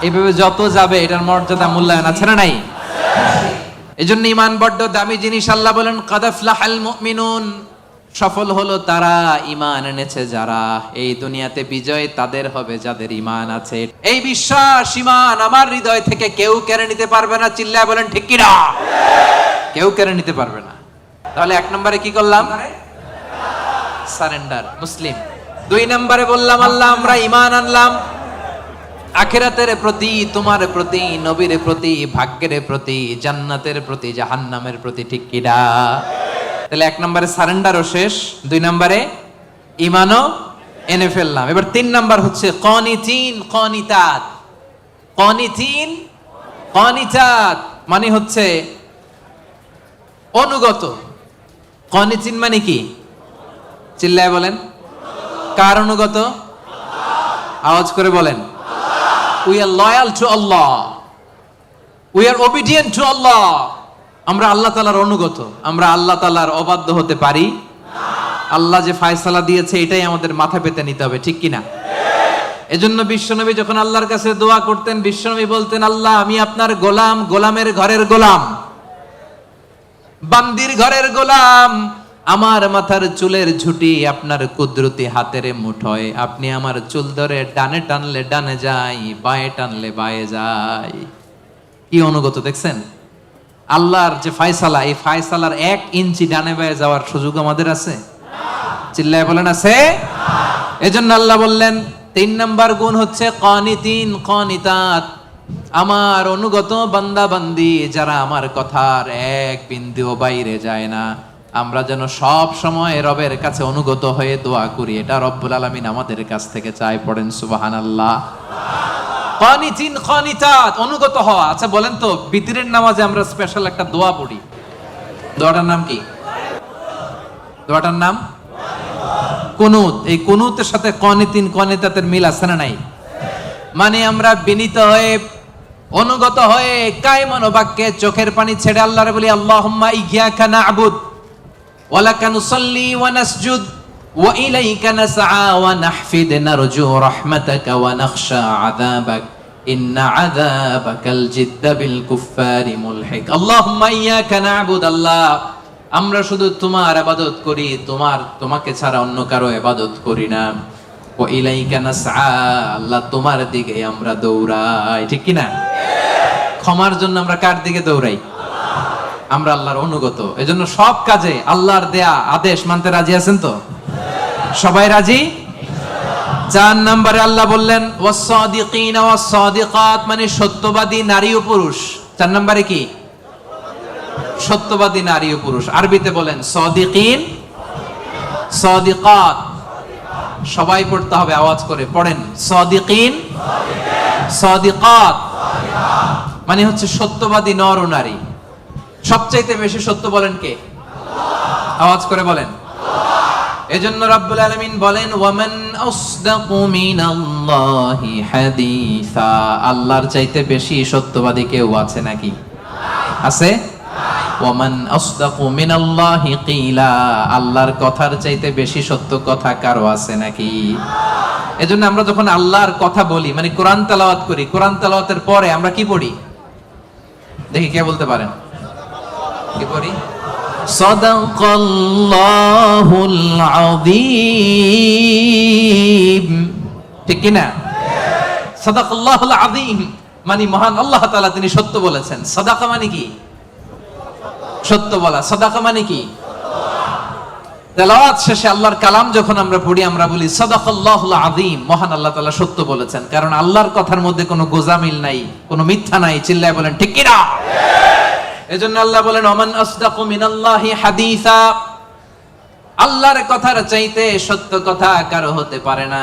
এইভাবে যত যাবে এটার মর্যাদা মূল্যায়ন আছে না নাই? এজন্য ঈমান বড় দামি জিনিস। আল্লাহ বলেন, কাদ আফলাহাল মুমিনুন, সফল হলো তারা, ঈমান এনেছে যারা। এই দুনিয়াতে বিজয় তাদের হবে যাদের ঈমান আছে। এই বিশ্বাস, ঈমান আমার হৃদয় থেকে কেউ কেড়ে নিতে পারবে না। চিল্লায় বলেন ঠিক কি না? কেউ কেড়ে নিতে পারবে না। তাহলে 1 নম্বরে কি করলাম? সারেন্ডার, মুসলিম। 2 নম্বরে বললাম আল্লাহ আমরা ঈমান আনলাম আখিরাতের প্রতি, তোমার প্রতি, নবীর প্রতি, ভাগ্যের প্রতি, জান্নাতের প্রতি, জাহান্নামের প্রতি। ঠিক কি না? তাহলে 1 নম্বরে সারেন্ডারও শেষ, 2 নম্বরে ঈমানও এনে ফেললাম। এবার 3 নাম্বার হচ্ছে কানিতিন কানিতাত। কানিতিন কানিতাত মানে হচ্ছে অনুগত। কনিতিন মানে কি? চিল্লায় বলেন। কার অনুগত? আওয়াজ করে বলেন। We are loyal to Allah, we are obedient to Allah. আমরা আল্লাহ তাআলার অনুগত। আমরা আল্লাহ তাআলার অবাধ্য হতে পারি? আল্লাহ যে ফায়সালা দিয়েছে এটাই আমাদের মাথা পেতে নিতে হবে, ঠিক কিনা? এজন্য বিশ্বনবী যখন আল্লাহর কাছে দোয়া করতেন, বিশ্বনবী বলতেন, আল্লাহ আমি আপনার গোলাম, গোলামের ঘরের গোলাম, বান্দির ঘরের গোলাম। আমার মাথার চুলের ঝুঁটি আপনার কুদরতি হাতের মুঠোয়। আপনি আমার চুল ধরে ডানে টানলে ডানে যাই, বায়ে টানলে বায়ে যাই। কি অনুগত দেখছেন? আল্লাহর যে ফায়সালা, এই ফায়সালার 1 ইঞ্চি ডানে বায়ে যাওয়ার সুযোগ আমাদের আছে? চিল্লায় বলেন আছে? এজন্য আল্লাহ বললেন 3 নাম্বার গুণ হচ্ছে কানিতিন কানিতাত। আমার অনুগত বান্দা বান্দি যারা আমার কথার এক বিন্দুও বাইরে যায় না, আমরা যেন সব সময় রবের কাছে অনুগত হয়ে দোয়া করি, এটা রব্বুল আলামিন আমাদের কাছ থেকে চায়। পড়েন সুবহানাল্লাহ। কানিতিন কানিতাত, অনুগত হওয়া। আচ্ছা বলেন তো, বিতরের নামাজে আমরা স্পেশাল একটা দোয়া পড়ি, দোয়াটার নাম কি? দোয়াটার নাম কুনুত। এই কুনুতের সাথে কানিতিন কানিতাতের মিল আছে না নাই? মানে আমরা বিনীত হয়ে, অনুগত হয়ে, কায়মান বাক্যে চোখের পানি ছেড়ে আল্লাহরে বলি, আল্লাহুম্মা ইয়্যাকা না'বুদ ওয়া লাকা নুসাল্লি ওয়া নাসজুদ ওয়া ইলাইকা নাসআ ওয়া নাহফিদ নারজু রাহমাতাকা ওয়া নাখশা আযাবাক ইন্না আযাবাকাল জিদ্দা বিল কুফফারি মুলহিক। আল্লাহুম্মা ইয়্যাকা না'বুদ, আল্লাহ আমরা শুধু তোমার ইবাদত করি, তোমাকে ছাড়া অন্য কারো ইবাদত করি না। ওয়া ইলাইকা নাসআ, আল্লাহ তোমার দিকে আমরা দৌড়াই, ঠিক কি না? ক্ষমার জন্য আমরা কার দিকে দৌড়াই? আমরা আল্লাহর অনুগত। এজন্য সব কাজে আল্লাহর দেয়া আদেশ মানতে রাজি আছেন তো? সবাই রাজি? 4 নম্বরে আল্লাহ বললেন ওয়াস-সাদিকিনা ওয়াস-সাদিকাত, মানে সত্যবাদী নারী ও পুরুষ। 4 নম্বরে কি? সত্যবাদী নারী ও পুরুষ। আরবিতে বলেন সাদিকিন, সাদিকাত। সবাই পড়তে হবে, আওয়াজ করে পড়েন। সাদিকিন, সাদিকাত মানে হচ্ছে সত্যবাদী নর ও নারী। সবচাইতে বেশি সত্য বলেন কে? আওয়াজ করে বলেন। এজন্য রাব্বুল আলামিন বলেন ওয়ামান আসদাকু মিনাল্লাহি হাদিসা, আল্লাহর চাইতে বেশি সত্যবাদী কেউ আছে নাকি? আছে? ওয়ামান আসদাকু মিনাল্লাহি কিলা, আল্লাহর কথার চাইতে বেশি সত্য কথা কারো আছে নাকি? এজন্য আমরা যখন আল্লাহর কথা বলি, মানে কোরআন তেলাওয়াত করি, কোরআন তেলাওয়াতের পরে আমরা কি পড়ি? দেখি কে বলতে পারেন? কি পড়ি? সাদাকাল্লাহুল আযীম, ঠিক কি না? সাদাকাল্লাহুল আযীম মানে মহান আল্লাহ তাআলা তিনি সত্য বলেছেন। সাদাকা মানে কি? সত্য বলা। সাদাকা মানে কি? তেলাওয়াত শেষে আল্লাহর কালাম যখন আমরা পড়ি, আমরা বলি সাদাকাল্লাহুল আযীম, মহান আল্লাহ তাআলা সত্য বলেছেন। কারণ আল্লাহর কথার মধ্যে কোনো গোজামিল নাই, কোনো মিথ্যা নাই। চিল্লায় বলেন ঠিক কি না? এজন্য আল্লাহ বলেন ওমান আসদাকু মিনাল্লাহি হাদিসা, আল্লাহর কথার চাইতে সত্য কথা কারো হতে পারে না।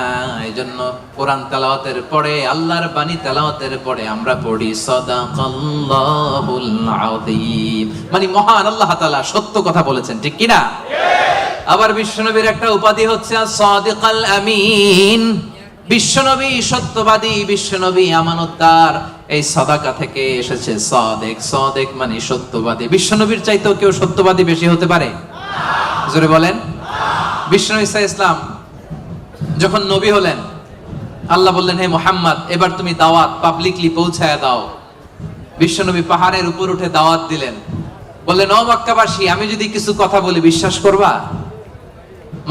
এজন্য কোরআন তেলাওয়াতের পরে, আল্লাহর বাণী তেলাওয়াতের পরে আমরা পড়ি সাদাকাল্লাহুল আযীম, মানে মহান আল্লাহ তাআলা সত্য কথা বলেছেন, ঠিক কি না? আবার বিশ্বনবীর একটা উপাধি হচ্ছে সাদিকাল আমিন। বিশ্বনবী সত্যবাদী, বিশ্বনবী আমানতদার। এই সাদাকা থেকে এসেছে সাদেক। সাদেক মানে সত্যবাদী। বিশ্বনবীর চাইতেও কেউ সত্যবাদী বেশি হতে পারে? জোরে বলেন। বিশ্বনবী সাল্লাল্লাহু আলাইহি ওয়াসাল্লাম যখন নবী হলেন, আল্লাহ বললেন হে মুহাম্মদ এবার তুমি দাওয়াত পাবলিকলি পৌঁছায়া দাও। বিশ্বনবী পাহাড়ের উপর উঠে দাওয়াত দিলেন। বললেন ও মক্কাবাসী, আমি যদি কিছু কথা বলি বিশ্বাস করবা?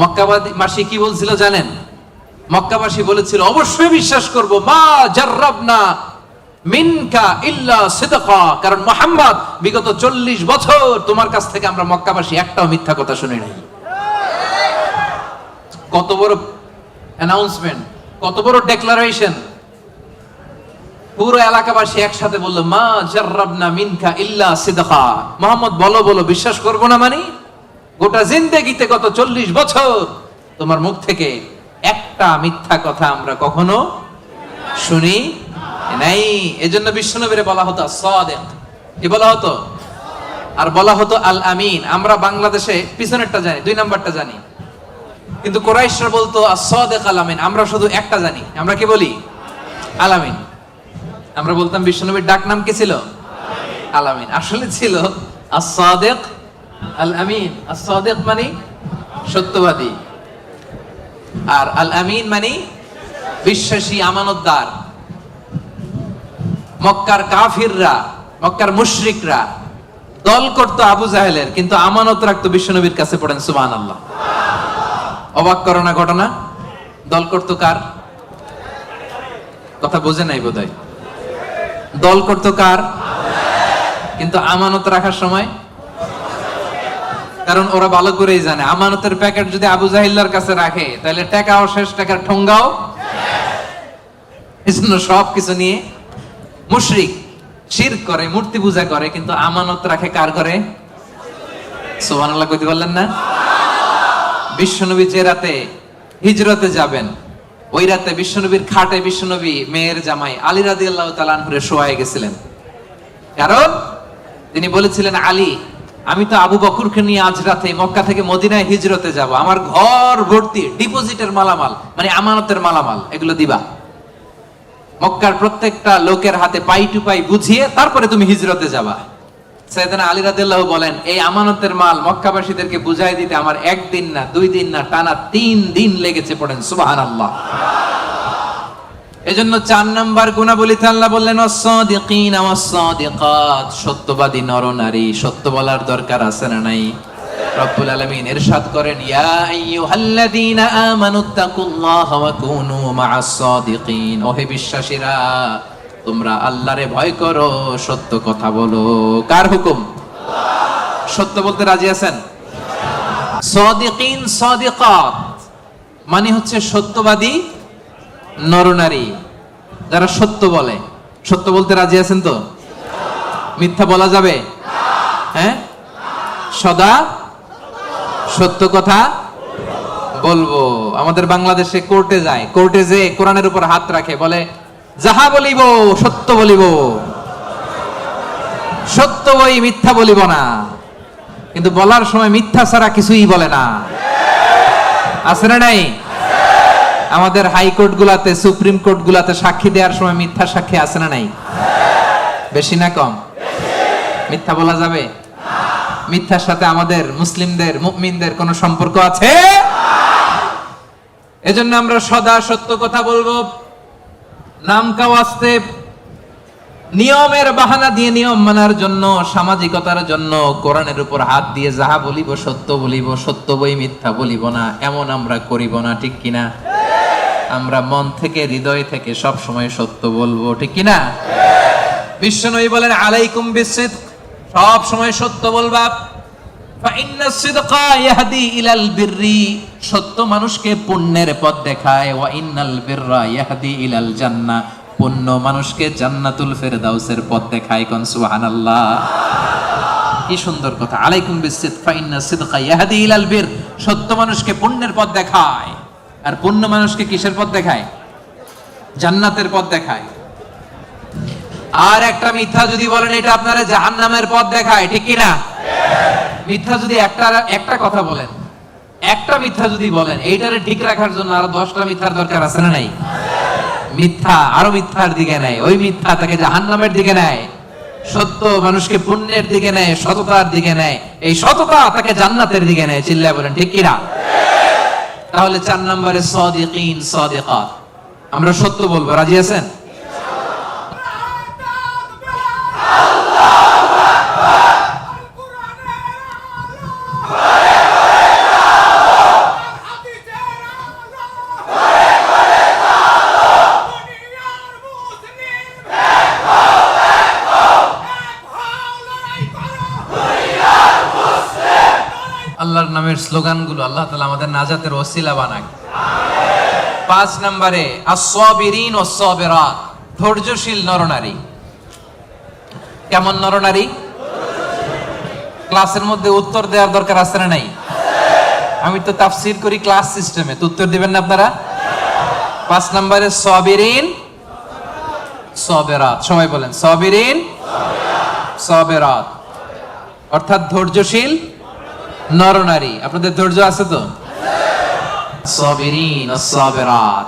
মক্কাবাসী কি বলছিল জানেন? মক্কাবাসী বলেছিল অবশ্যই বিশ্বাস করব, মা জাররাবনা মিনকা ইল্লা সিদকা, কারণ মুহাম্মদ বিগত 40 বছর তোমার কাছ থেকে আমরা মক্কাবাসী একটাও মিথ্যা কথা শুনি নাই। কত বড় অ্যানাউন্সমেন্ট, কত বড় ডেক্লারেশন। পুরো এলাকাবাসী একসাথে বলল মা জাররাবনা মিনকা ইল্লা সিদকা। মুহাম্মদ বলো বলো, বিশ্বাস করব না মানে? গোটা জিন্দেগিতে গত 40 বছর তোমার মুখ থেকে একটা মিথ্যা কথা আমরা কখনো শুনি নাই। এজন্য বিশ্বনবীরে বলা হতো সাদিক। কি বলা হতো? আর বলা হতো আল আমিন। আমরা বাংলাদেশে পিছনেরটা জানি, 2 নাম্বারটা জানি, কিন্তু কুরাইশরা বলতো as-সাদিক আল আমিন। আমরা শুধু একটা জানি, আমরা কি বলি? আল আমিন। আমরা বলতাম বিশ্বনবীর ডাক নাম কি ছিল? আল আমিন। আসলে ছিল as-সাদিক আল আমিন। as-সাদিক মানে সত্যবাদী, আর আল আমিন মানে বিশ্বাসী, আমানতদার। মক্কার কাফিররা, মক্কার মুশরিকরা দল করতো আবু জাহেলের, কিন্তু আমানত রাখতো বিশ্বনবীর কাছে। পড়েন সুবহানাল্লাহ। অবাক করো না ঘটনা। দল করতো কার? কথা বোঝে নাই বোধহয়। দল করতো কার? কিন্তু আমানত রাখার সময়, কারণ ওরা ভালো করেই জানে আমানতের প্যাকেট যদি আবু জাহিল্লার কাছে রাখে তাহলে টাকাও শেষ, টাকার ঠোঙ্গাও। এজন্য সবকিছু নিয়ে মুশরিক, শিরক করে, মূর্তি পূজা করে, কিন্তু আমানত রাখে কার ঘরে? সুবহানাল্লাহ কইতে পারলেন না? বিশ্বনবী যে রাতে হিজরতে যাবেন, ওই রাতে বিশ্বনবীর খাটে বিশ্বনবী মেয়ের জামাই আলী রাদিয়াল্লাহু তাআলা আনহুরে শোয়ায় গেছিলেন। কারণ তিনি বলেছিলেন, আলী, আমি তো আবু বকরকে নিয়ে আজ রাতে মক্কা থেকে মদিনায় হিজরতে যাব, আমার ঘর ভর্তি ডিপোজিটের মালামাল, মানে আমানতের মালামাল, এগুলো দিবা। মক্কার প্রত্যেকটা লোকের হাতে পাই টু পাই বুঝিয়ে তারপরে তুমি হিজরতে যাবা। সাইয়েদনা আলী রাদিয়াল্লাহু বলেন, এই আমানতের মাল মক্কাবাসীদেরকে বুঝাই দিতে আমার 1 দিন না 2 দিন না, টানা 3 দিন লেগেছে। পড়েন সুবহানাল্লাহ। এজন্য 4 নাম্বার গুণাবলীতে আল্লাহ বললেন ওয়াস-সাদিকিনা ওয়াস-সাদিকাত, সত্যবাদী নর নারী। সত্য বলার দরকার আছে না নাই? রব্বুল আলামিন ইরশাদ করেন, ইয়া আইয়ুহাল্লাযীনা আমানুত্তাকুল্লাহা ওয়া কুনু মা'আস-সাদিকিন, ওহে বিশ্বাসীরা, তোমরা আল্লাহরে ভয় করো, সত্য কথা বলো। কার হুকুম? সত্য বলতে রাজি আছেন? সাদিকিন সাদিকাত মানে হচ্ছে সত্যবাদী নরনারী, যারা সত্য বলে। সত্য বলতে রাজি আছেন তো? মিথ্যা বলা যাবে? হ্যাঁ, সদা সত্য কথা বলবো। আমাদের বাংলাদেশে কোর্টে যায়, কোর্টে যে কোরআনের উপর হাত রাখে, বলে যাহা বলিব সত্য বলিব, সত্য বই মিথ্যা বলিব না। কিন্তু বলার সময় মিথ্যা ছাড়া কিছুই বলে না। আছে না নাই? আমাদের হাইকোর্ট গুলাতে, সুপ্রিম কোর্ট গুলাতে সাক্ষী দেওয়ার সময় মিথ্যা সাক্ষী আছে না নাই? বেশি না কম? মিথ্যা বলা যাবে? মিথ্যার সাথে আমাদের মুসলিমদের, মুমিনদের কোনো সম্পর্ক আছে? এজন্য আমরা সদা সত্য কথা বলবো। নাম কাওয়াস্তে, নিয়মের বাহানা দিয়ে, নিয়ম মানার জন্য, সামাজিকতার জন্য কোরআনের উপর হাত দিয়ে যাহা বলিব সত্য বলিব, সত্য বই মিথ্যা বলিব না, এমন আমরা করিব না। ঠিক কিনা? আমরা মন থেকে, হৃদয় থেকে সব সময় সত্য বলবো। ঠিক কিনা? বিশ্বনবী বলেন, আলাইকুম বিসিদক, সব সময় সত্য বলবা। ফাইন্নাস সিদকা ইয়াহদি ইলাল বিররি, সত্য মানুষকে পুণ্যের পথ দেখায়। ওয়া ইন্নাল বিররা ইয়াহদি ইলাল জান্নাহ, পুণ্য মানুষকে জান্নাতুল ফেরদাউসের পথ দেখায়। কোন সুবহানাল্লাহ। কি সুন্দর কথা। আলাইকুম বিসিদক ফাইন্নাস সিদকা ইয়াহদি ইলাল বির, সত্য মানুষকে পুণ্যের পথ দেখায়, আর পুণ্য মানুষকে কিসের পথ দেখায়? জান্নাতের পথ দেখায়। আর একটা মিথ্যা যদি বলেন, এটা আপনারা জাহান্নামের পথ দেখায়। ঠিক কি না? মিথ্যা যদি একটা কথা বলেন, একটা মিথ্যা যদি বলেন, এইটারে ঠিক রাখার জন্য আরো 10টা মিথ্যার দরকার আছে না নাই? মিথ্যা আরো মিথ্যার দিকে নেয়, ওই মিথ্যা তাকে জাহান্নামের দিকে নেয়। সত্য মানুষকে পুণ্যের দিকে নেয়, সততার দিকে নেয়, এই সততা তাকে জান্নাতের দিকে নেয়। চিল্লায় বলেন ঠিক কি না? তাহলে 4 নম্বরে সাদিকিন সাদিকাত, আমরা সত্য বলবো। রাজি আছেন? আল্লাহর নামের স্লোগানগুলো আল্লাহ তাআলা আমাদের নাজাতের ওসিলা বানাক। 5 নম্বরে আস-সাবিরিন ওয়াস-সাবিরাত, ধৈর্যশীল নরনারী। কেমন নরনারী? ক্লাসের মধ্যে উত্তর দেওয়ার দরকার আছে না নাই? আমি তো তাফসীর করি ক্লাস সিস্টেমে, তো উত্তর দিবেন না আপনারা? 5 নম্বরে সাবিরিন সাবিরাত, সবাই বলেন সাবিরিন সাবিরাত। অর্থাৎ ধৈর্যশীল নরনারী। আপনাদের ধৈর্য আছে তো? সাবিরিন আস-সাবিরাত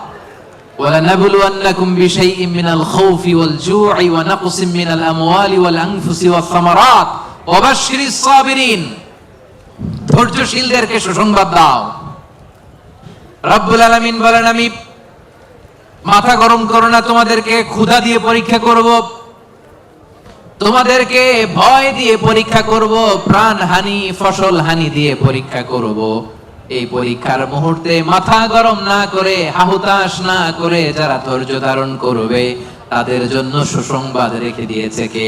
ওয়ালানাবলুওয়ান্নাকুম বিশাইইন মিনাল খাউফি ওয়াল জু'i ওয়া নাকসিম মিনাল আমওয়ালি ওয়াল আনফুসি ওয়াস সামারাত ওয়া বাশশিরিস সাবিরিন। ধৈর্যশীলদেরকে সুসংবাদ দাও। রব্বুল আলামিন বলেন, আমি মাথা গরম করো না, তোমাদেরকে ক্ষুধা দিয়ে পরীক্ষা করব, তোমাদেরকে ভয় দিয়ে পরীক্ষা করব, প্রাণ হানি ফসল হানি দিয়ে পরীক্ষা করব। এই পরীক্ষার মুহূর্তে মাথা গরম না করে, হাহুতাশ না করে যারা ধৈর্য ধারণ করবে তাদের জন্য সুসংবাদ রেখে দিয়েছে কে?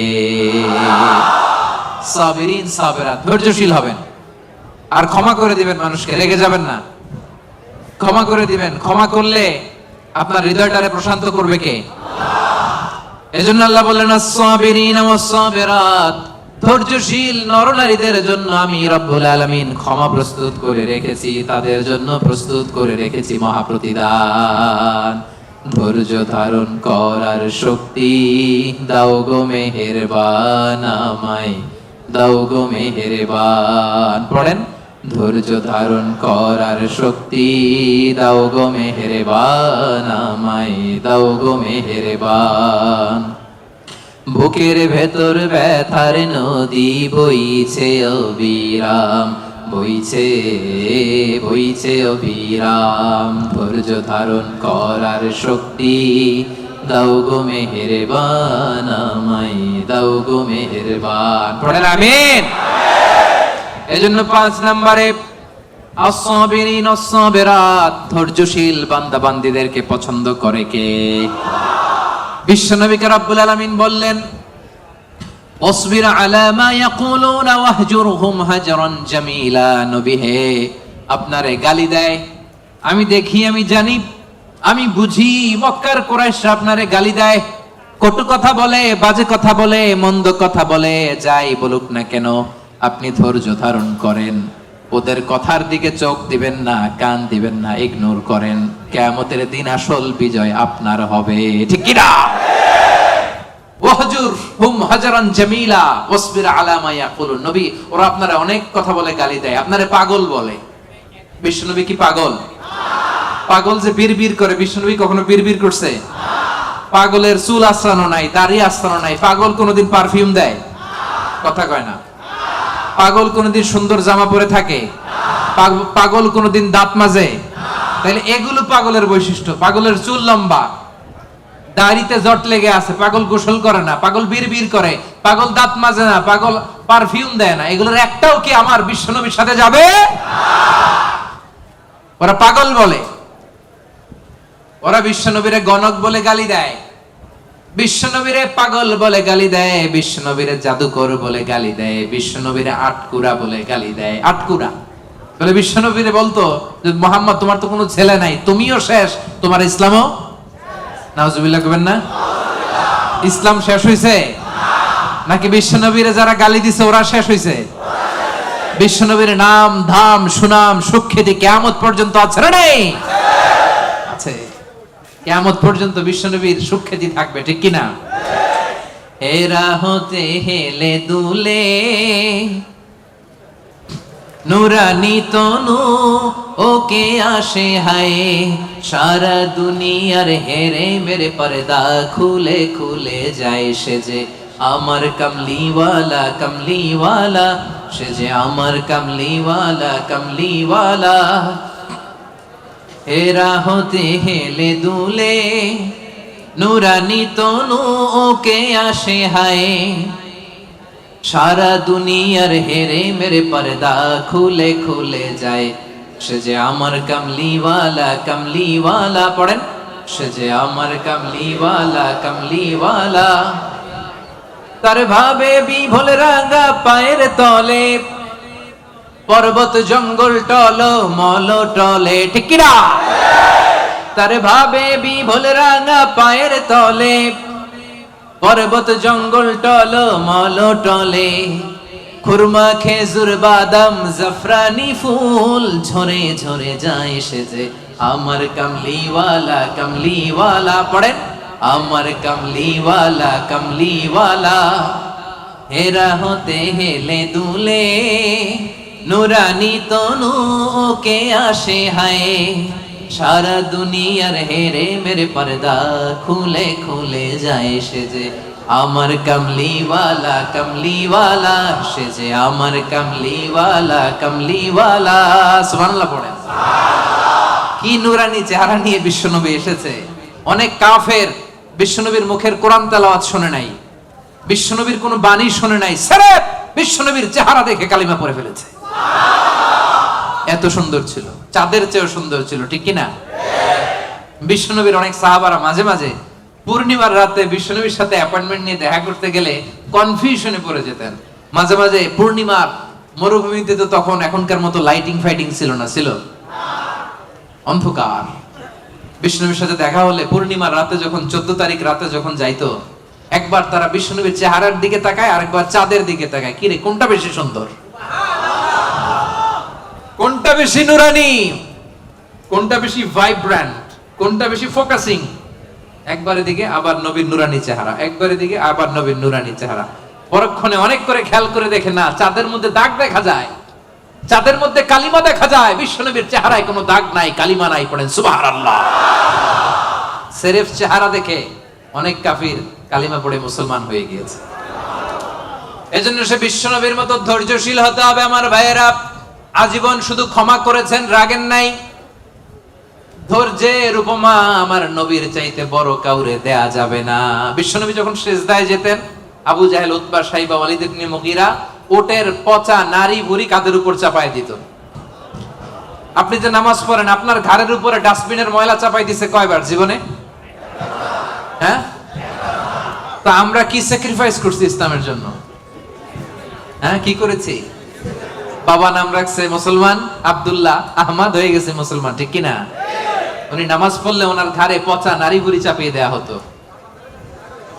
সাবিরিন সাবিরাত, ধৈর্যশীল হবেন আর ক্ষমা করে দিবেন মানুষকে, রেগে যাবেন না, ক্ষমা করে দিবেন। ক্ষমা করলে আপনার হৃদয়টারে প্রশান্ত করবে কে? এজন্য আল্লাহ বললেন আস-সাবিরিন ওয়াস-সাবিরাত, ধৈর্যশীল নরনারীদের জন্য আমি রব্বুল আলামিন ক্ষমা প্রস্তুত করে রেখেছি, তাদের জন্য প্রস্তুত করে রেখেছি মহাপ্রতিদান। ধৈর্য ধারণ করার শক্তি দাও গো মেহেরবান, আমায় দাও গো মেহেরবান। পড়েন, ধৈর্য ধারণ করার শক্তি দাও গো মেহেরবান, আমায় দাও গো মেহেরবান। বুকের ভেতর ব্যথার নদী বইছে অবিরাম, বইছে বইছে অবিরাম। ধৈর্য ধারণ করার শক্তি দাও গো মেহেরবান, আমায় দাও গো মেহেরবান। পড়েন আমিন। এজন্য 5 নম্বরে আস-সাবিরিন আস-সাবিরাত, ধৈর্যশীল বান্দা বান্দীদেরকে পছন্দ করে কে? বিশ্বনবীকে রব্বুল আলামিন বললেন, ওয়াসবির আলা মা ইয়াকুলুনা ওয়াহজুরহুম হাজরান জামিলা। নবী হে, আপনারে গালি দেয়, আমি দেখি, আমি জানি, আমি বুঝি, মক্কার কুরাইশরা আপনারে গালি দেয়, কটু কথা বলে, বাজে কথা বলে, মন্দ কথা বলে, যাই বলুক না কেন আপনি ধৈর্য ধারণ করেন, ওদের কথার দিকে চোখ দিবেন না, কান দিবেন না, ইগনোর করেন। কিয়ামতের দিন আসল বিজয় আপনার হবে, ঠিক কি না? ওয়াহজুরহুম হাজরান জামিলা ওয়াসবির আলা মা ইয়াকুলুন। নবী, ওরা আপনারা অনেক কথা বলে, গালি দেয়, আপনারে পাগল বলে। বিশ্বনবী কি পাগল? পাগল যে বিড়বিড় করে, বিশ্বনবী কখনো বিড়বিড় করছে? পাগলের চুল আঁচড়ানো নাই, দাড়ি আঁচড়ানো নাই। পাগল কোনোদিন পারফিউম দেয়? কথা কয় না। পাগল কোনোদিন সুন্দর জামা পরে থাকে? পাগল কোনোদিন দাঁত মাজে? তাহলে এগুলো পাগলের বৈশিষ্ট্য। পাগলের চুল লম্বা, দাড়িতে জট লেগে আছে, পাগল গোসল করে না, পাগল বিড়বিড় করে, পাগল দাঁত মাজে না, পাগল পারফিউম দেয় না, এগুলোর একটাও কি আমার বিশ্বনবীর সাথে যাবে? ওরা পাগল বলে, ওরা বিশ্বনবীরে গণক বলে গালি দেয়, বিশ্বনবীরে পাগল বলে গালি দেয়, বিশ্বনবীরে জাদুকর বলে গালি দেয়, বিশ্বনবীরে আটকুরা বলে গালি দেয়। আটকুরা বলে বিশ্বনবীরে বলতো যে মুহাম্মদ, তোমার তো কোনো ছেলে নাই, তুমিও শেষ, তোমার ইসলামও। নাউজুবিল্লাহ কবেন না? ইসলাম শেষ হইছে নাকি বিশ্বনবীরে যারা গালি দিছে ওরা শেষ হইছে? বিশ্বনবীর নাম ধাম সুনাম সুখ্যাতি কিয়ামত পর্যন্ত আছে না নাই? আছে। কিয়ামত পর্যন্ত বিশ্বনবীর সুখ্যাতি থাকবে, ঠিক কি না? এরা হতে হেলে দুলে নুরানি তনু ওকে আসে হায়, সারা দুনিয়ার হেরে মেরে পর্দা খুলে খুলে যায়। সে যে আমার কামলিওয়ালা কামলিওয়ালা, সে যে আমার কামলিওয়ালা কামলিওয়ালা। এরা হতে হেলে দুলে নুরানি তনু ওকে আসে হায়, সারা দুনিয়ার হেরে মেরে পর্দা খুলে খুলে যায়। সে যে আমার কামলিওয়ালা কামলিওয়ালা। পড়েন, সে যে আমার কামলিওয়ালা কামলিওয়ালা। তার ভাবে বিভোল রাঙা পায়ের তলে, পর্বত জঙ্গল টল মল টলে, ঠিক কি না? তার ভাবে বিভোল রাঙা পায়ের তলে, পর্বত জঙ্গল টল মল টলে। খুরমা খেজুর বাদাম জাফরানি ফুল ঝরে ঝরে যায়। সে যে আমার কামলিওয়ালা কামলিওয়ালা। পড়েন, আমার কামলিওয়ালা কামলিওয়ালা। হেরা হতে হেলে দুলে নুরানি তনু ওকে আসে হায় সারা দুনিয়ার হেরে মেরে পর্দা খুলে খুলে যায় সে যে আমার কমলিওয়ালা কমলিওয়ালা সে যে আমার কমলিওয়ালা কমলিওয়ালা সুবহানাল্লাহ পড়েন। কি নুরানি চেহারা নিয়ে বিশ্বনবী এসেছে। অনেক কাফের বিশ্বনবীর মুখের কোরআন তেলাওয়াত শুনে নাই, বিশ্বনবীর কোনো বাণী শুনে নাই, সির্ফ বিশ্বনবীর চেহারা দেখে কালিমা পড়ে ফেলেছে। এত সুন্দর ছিল, চাঁদের চেয়েও সুন্দর ছিল, ঠিক কি না? বিশ্বনবীর অনেক সাহাবারা মাঝে মাঝে পূর্ণিমার রাতে বিশ্বনবীর সাথে অ্যাপয়েন্টমেন্ট নিয়ে দেখা করতে গেলে কনফিউশনে পড়ে যেতেন। মাঝে মাঝে পূর্ণিমার মরুভূমিতে তো তখন এখনকার মতো লাইটিং ফাইটিং ছিল না, ছিল অন্ধকার। বিশ্বনবীর সাথে দেখা হলে পূর্ণিমার রাতে যখন 14 তারিখ রাতে যখন যাইতো, একবার তারা বিশ্বনবীর চেহারার দিকে তাকায়, আরেকবার চাঁদের দিকে তাকায়, কি রে কোনটা বেশি সুন্দর, কোনটা বেশি নুরানি, কোনটা বেশি ভাইব্রেন্ট, কোনটা বেশি ফোকাসিং। একবার এদিকে আবার নবীর নুরানি চেহারা, একবার এদিকে আবার নবীর নুরানি চেহারা। পরক্ষণে অনেক করে খেয়াল করে দেখে না, চাঁদের মধ্যে দাগ দেখা যায়, চাঁদের মধ্যে কালিমা দেখা যায়, বিশ্বনবীর চেহারায় কোনো দাগ নাই, কালিমা নাই। পড়েন সুবহানাল্লাহ। সির্ফ চেহারা দেখে অনেক কাফির কালিমা পড়ে মুসলমান হয়ে গিয়েছে। এজন্য সে বিশ্বনবীর মতো ধৈর্যশীল হতে হবে। আমার ভাইয়েরা, আজীবন শুধু ক্ষমা করেছেন, রাগেন নাই। ধৈর্যের উপমা আমার নবীর চাইতে বড় কাউরে দেয়া যাবে না। বিশ্বনবী যখন সিজদায় যেতেন, আবু জাহেল, উতবা, সাইবা, ওয়ালিদ ইবনে মুগীরা ওটের পচা নারী ভুঁড়ি কাঁধের উপর চাপায় দিত। আপনি যে নামাজ পড়েন, আপনার ঘাড়ের উপরে ডাস্টবিনের ময়লা চাপাই দিছে কয়বার জীবনে? হ্যাঁ, তা আমরা কি স্যাক্রিফাইস করছি ইসলামের জন্য? হ্যাঁ, কি করেছি? বাবা নাম রাখছে মুসলমান, আব্দুল্লাহ, আহমদ হয়ে গেছে মুসলমান, ঠিক কি না? উনি নামাজ পড়লে ওনার ঘাড়ে পচা নারী ভুঁড়ি চাপিয়ে দেয়া হতো,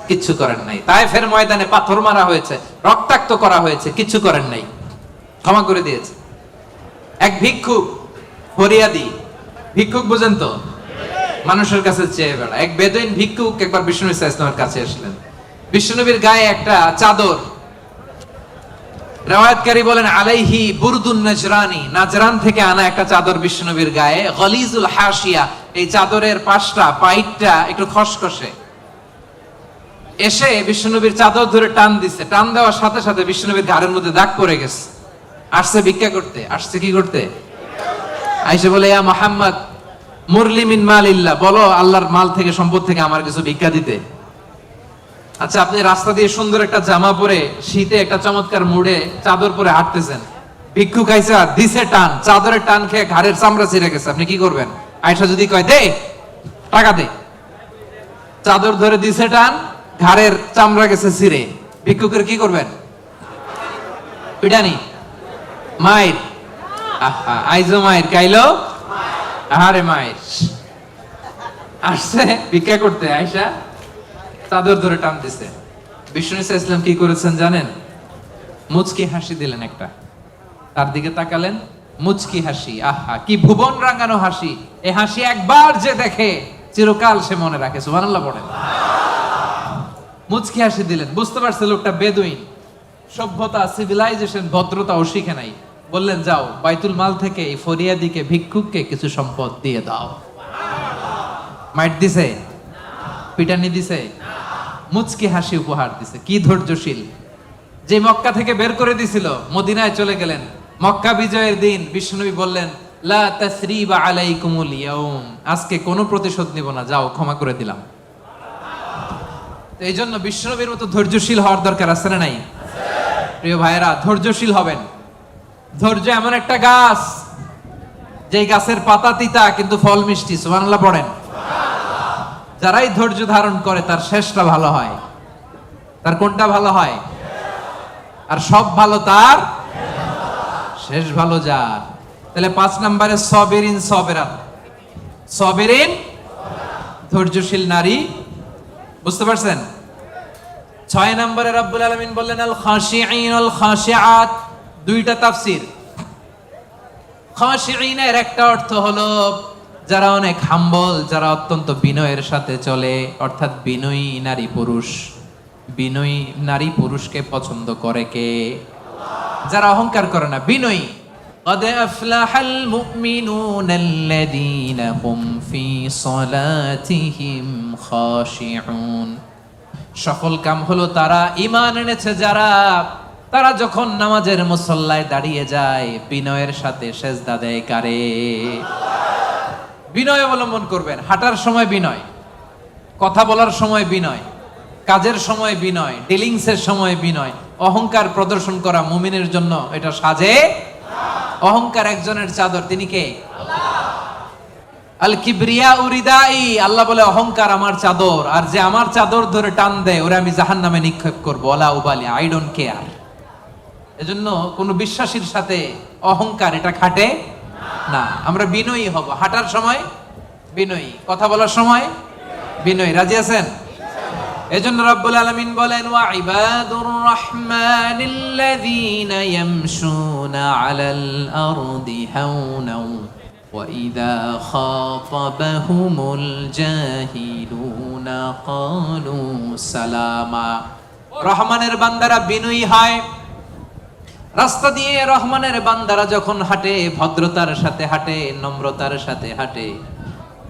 কিচ্ছু করেন নাই। তায়েফের ময়দানে পাথর মারা হয়েছে, রক্তাক্ত করা হয়েছে, কিচ্ছু করেন নাই, ক্ষমা করে দিয়েছে। এক ভিক্ষুক, ফরিয়াদি ভিক্ষুক, বুঝেন তো, মানুষের কাছে চেয়ে বেড়া, এক বেদুইন ভিক্ষুক একবার বিষ্ণু ইসলামের কাছে আসলেন। বিশ্বনবীর গায়ে একটা চাদর, রাওয়ায়াতকারী বলেন আলাইহি বুরদুন নাজরানি, নাজরান থেকে আনা একটা চাদর বিশ্বনবীর গায়ে, গলিজুল হাসিয়া, এই চাদরের পাশটা, পাইটটা একটু খসখসে। এসে বিশ্বনবীর চাদর ধরে টান দিছে, টান দেওয়ার সাথে সাথে বিশ্বনবীর ঘাড়ের মধ্যে দাগ পড়ে গেছে। আসছে ভিক্ষা করতে, আসছে কি করতে? আইসে বলে, ইয়া মুহাম্মদ মুরলি মিন মালিল্লাহ, বলো আল্লাহর মাল থেকে, সম্পদ থেকে আমার কিছু ভিক্ষা দিতে। আচ্ছা, আপনি রাস্তা দিয়ে সুন্দর একটা জামা পরে, শীতে একটা চমৎকার মুড়ে চাদর পরে হাঁটতেছেন, ভিক্ষুক আইসা দিছে টান, চাদরের টান খেয়ে ঘাড়ের চামড়া ছিঁড়ে গেছে, আপনি কি করবেন? আয়সা যদি কয় দে টাকা দে, চাদর ধরে দিছে টান, ঘাড়ের চামড়া গেছে ছিঁড়ে, ভিক্ষুকের কি করবেন? পিটানি, মাইর, আইজো মাইর, কাইলো আহারে মাইর। আসছে ভিক্ষা করতে, আয়সা চাদর ধরে টান দিছে। বিষ্ণু ইসলাম কি করেছেন জানেন? মুচকি হাসি দিলেন একটা, তার দিকে তাকালেন, মুচকি হাসি, আহা কি ভুবন রাঙানো হাসি। এই হাসি একবার যে দেখে চিরকাল সে মনে রাখে। সুবহানাল্লাহ পড়েন। মুচকি হাসি দিলেন, বুঝতে পারছে লোকটা বেদুইন, সভ্যতা, সিভিলাইজেশন, ভদ্রতাও শিখে নাই। বললেন, যাও বাইতুল মাল থেকে এই ফরিয়াদিকে, ভিক্ষুককে কিছু সম্পদ দিয়ে দাও। মাইট দিছে? পিটানি দিছে? মুচকি হাসি উপহার দিছে। কি ধৈর্যশীল! যে মক্কা থেকে বের করে দিছিল, মদিনায় চলে গেলেন। মক্কা বিজয়ের দিন বিশ্বনবী বললেন, লা তাসরিবা আলাইকুমুল ইয়াউম, আজকে কোনো প্রতিশোধ নিব না, যাও ক্ষমা করে দিলাম। তো এই জন্য বিশ্বনবীর মতো ধৈর্যশীল হওয়ার দরকার আছে না নাই? প্রিয় ভাইয়েরা, ধৈর্যশীল হবেন। ধৈর্য এমন একটা গাছ, যে গাছের পাতা তিতা কিন্তু ফল মিষ্টি। সুবহানাল্লাহ পড়েন। যারাই ধৈর্য ধারণ করে তার শেষটা ভালো হয়। তার কোনটা ভালো হয়? আর সব ভালো তার শেষ ভালো যার। তাহলে 5 নম্বরে সবেরিন সবেরান, সবেরিন ধৈর্যশীল নারী, বুঝতে পারছেন? 6 নম্বরে রব্বুল আলামিন বললেন আল খাশিঈন আল খাশিআত। দুইটা তাফসীর। খাশিঈনের একটা অর্থ হলো যারা অনেক হাম্বল, যারা অত্যন্ত বিনয়ের সাথে চলে, অর্থাৎ বিনয়ী নারী পুরুষ। বিনয়ী নারী পুরুষকে পছন্দ করে কে? যারা অহংকার করে না, বিনয়ী। قد أفلح المؤمنون الذين هم في صلاتهم خاشعون। সফল কাম হলো তারা ঈমান এনেছে যারা, তারা যখন নামাজের মুসল্লায় দাঁড়িয়ে যায় বিনয়ের সাথে সেজদা দেয় কারে? বিনয় অবলম্বন করবেন। হাঁটার সময় বিনয়, কথা বলার সময় বিনয়, কাজের সময় বিনয়, ডিলিংসের সময় বিনয়। অহংকার প্রদর্শন করা মুমিনের জন্য এটা সাজে। অহংকার একজনের চাদর, তিনি কে? আল কিবরিয়া উরিদাই। আল্লাহ বলে অহংকার আমার চাদর, আর যে আমার চাদর ধরে টান দেয় ওরে আমি জাহান্নামে নিক্ষেপ করব। ওয়ালা উবালি, আই ডোন্ট কেয়ার। এজন্য কোন বিশ্বাসীর সাথে অহংকার এটা খাটে না। আমরা বিনয়ী হব। হাঁটার সময় বিনয়ী, কথা বলার সময় বিনয়ী। রাজি আছেন? এজন্য রব্বুল আলামিন বলেন ওয়া ইবাদুর রাহমানিল্লাযীনা ইয়ামশুনা আলাল আরদি হাওনা ওয়া ইযা খাতাবাহুমুল জাহিলুনা ক্বালু সালামা। রহমানের বান্দারা বিনয়ী হয়। রাস্তা দিয়ে রহমানের বান্দারা যখন হাঁটে ভদ্রতার সাথে হাঁটে, নম্রতার সাথে হাঁটে,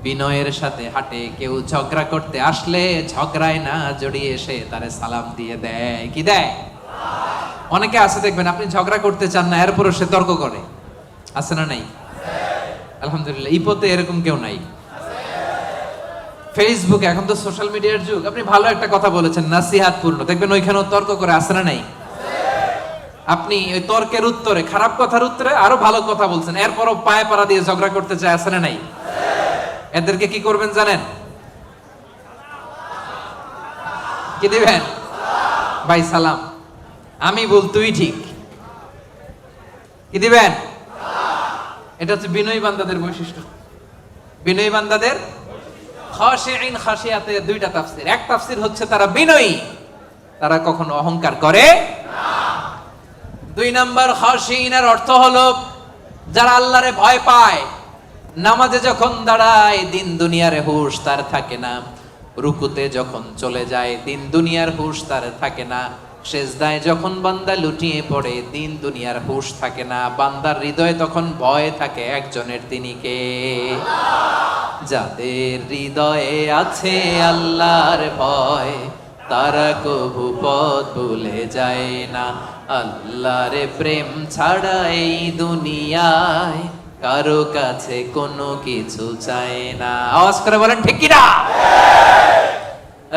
বিনয়ের সাথে হাঁটে। কেউ ঝগড়া করতে আসলে ঝগড়ায় না জড়িয়ে এসে তারে সালাম দিয়ে দেয়। কি দেয়? অনেকে আছে দেখবেন আপনি ঝগড়া করতে চান না, এরপরও সে তর্ক করে। আছে না নাই? আলহামদুলিল্লাহ, ইপোতে এরকম কেউ নাই। ফেসবুকে এখন তো সোশ্যাল মিডিয়ার যুগ, আপনি ভালো একটা কথা বলেছেন নাসিহাতপূর্ণ, দেখবেন ওইখানেও তর্ক করে। আছে না নাই? আপনি ওই তর্কের উত্তরে, খারাপ কথার উত্তরে আরো ভালো কথা বলছেন, এরপরও পায়ে পাড়া দিয়ে ঝগড়া করতে চায়। আছে না নাই? এদেরকে কি করবেন জানেন? কি দিবেন? ভাই সালাম, আমি ভুল তুই ঠিক। কি দিবেন? এটা হচ্ছে বিনয়ী বান্দাদের বৈশিষ্ট্য। বিনয়ী বান্দাদের খাশিঈন, খাশিয়াতের দুইটা তাফসীর। এক তাফসীর হচ্ছে তারা বিনয়ী, তারা কখনো অহংকার করে না। দুই নাম্বার খাশিঈনের অর্থ হলো যারা আল্লাহরে ভয় পায়। নামাজে যখন দাঁড়ায় দিন দুনিয়ার হুঁশ তার থাকে না, রুকুতে যখন চলে যায় দিন দুনিয়ার হুঁশ তার থাকে না, সেজদায় যখন বান্দা লুটিয়ে পড়ে দিন দুনিয়ার হুঁশ থাকে না। বান্দার হৃদয়ে তখন ভয় থাকে একজনের, তিনি কে? যাদের হৃদয়ে আছে আল্লাহর ভয় তারা কবু পথ ভুলে যায় না। আল্লাহর প্রেম ছাড়া এই দুনিয়ায় কারো কাছে কোনো কিছু চায় না। আওয়াজ করে বলেন ঠিক কি না?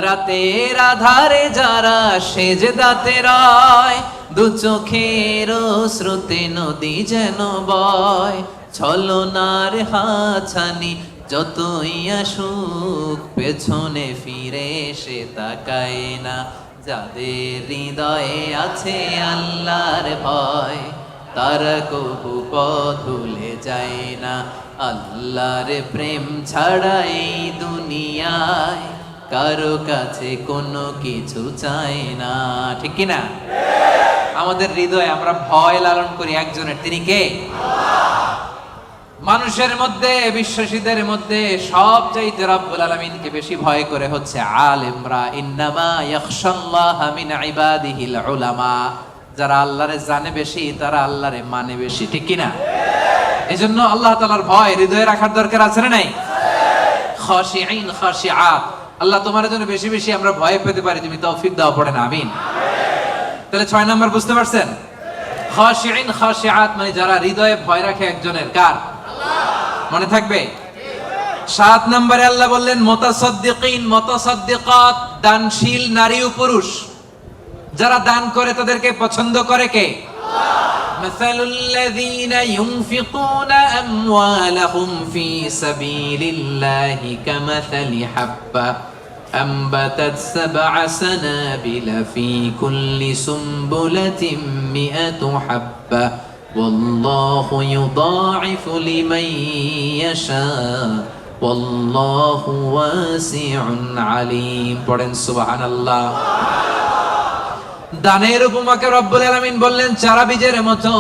রাতের আধারে যারা সেজদাতে রয়, দু চোখের স্রোতে নদী যেন বয়, ছলনার হাছানি যতই আসুক পেছনে ফিরে সে তাকায় না। যাদের হৃদয়ে আছে আল্লাহর ভয় তারা কবু পথ ভুলে যায় না। আল্লাহর প্রেম ছাড়া এই দুনিয়ায় কারো কাছে কোনো কিছু চায় না। ঠিক কি না? আমাদের হৃদয়ে আমরা ভয় লালন করি একজনের, তিনি কে? মানুষের মধ্যে, বিশ্বাসীদের মধ্যে সবচাইতে রব্বুল আলামিনকে বেশি ভয় করে হচ্ছে আলেমরা। ইন্নামা ইয়াখশাল্লাহা মিন ইবাদিহিল উলামা। যারা আল্লাহরে জানে বেশি তারা আল্লাহরে মানে বেশি। ঠিক কি না? এজন্য আল্লাহ তাআলার ভয় হৃদয়ে রাখার দরকার আছে না নাই? খাশিঈন, খাশিআত। আল্লাহ তোমার জন্য বেশি বেশি আমরা ভয় পেতে পারি, তুমি তৌফিক দাও, পড়েন আমিন। তাহলে 6 নাম্বার বুঝতে পারছেন? খাশিঈন, খাশিআত মানে যারা হৃদয়ে ভয় রাখে একজনের। কার? মনে থাকবে? 7 নম্বরে আল্লাহ বললেন মুতাসাদ্দিকিন, মুতাসাদ্দিকাত, দানশীল নারী ও পুরুষ। যারা দান করে তাদেরকে পছন্দ করে কে? মাসালুল লাযীনা ইউনফিকুনা আমওয়ালাহুম ফি সাবিলিল্লাহি কামাসালি হাব্বা أنبتت 7 سنابل في كل سنبلة 100 حبة والله يضاعف لمن يشاء والله واسع عليم। পড়েন সুবহানাল্লাহ। দানের উপমাকে রব্বুল আলামিন বললেন চারা বীজের মতো।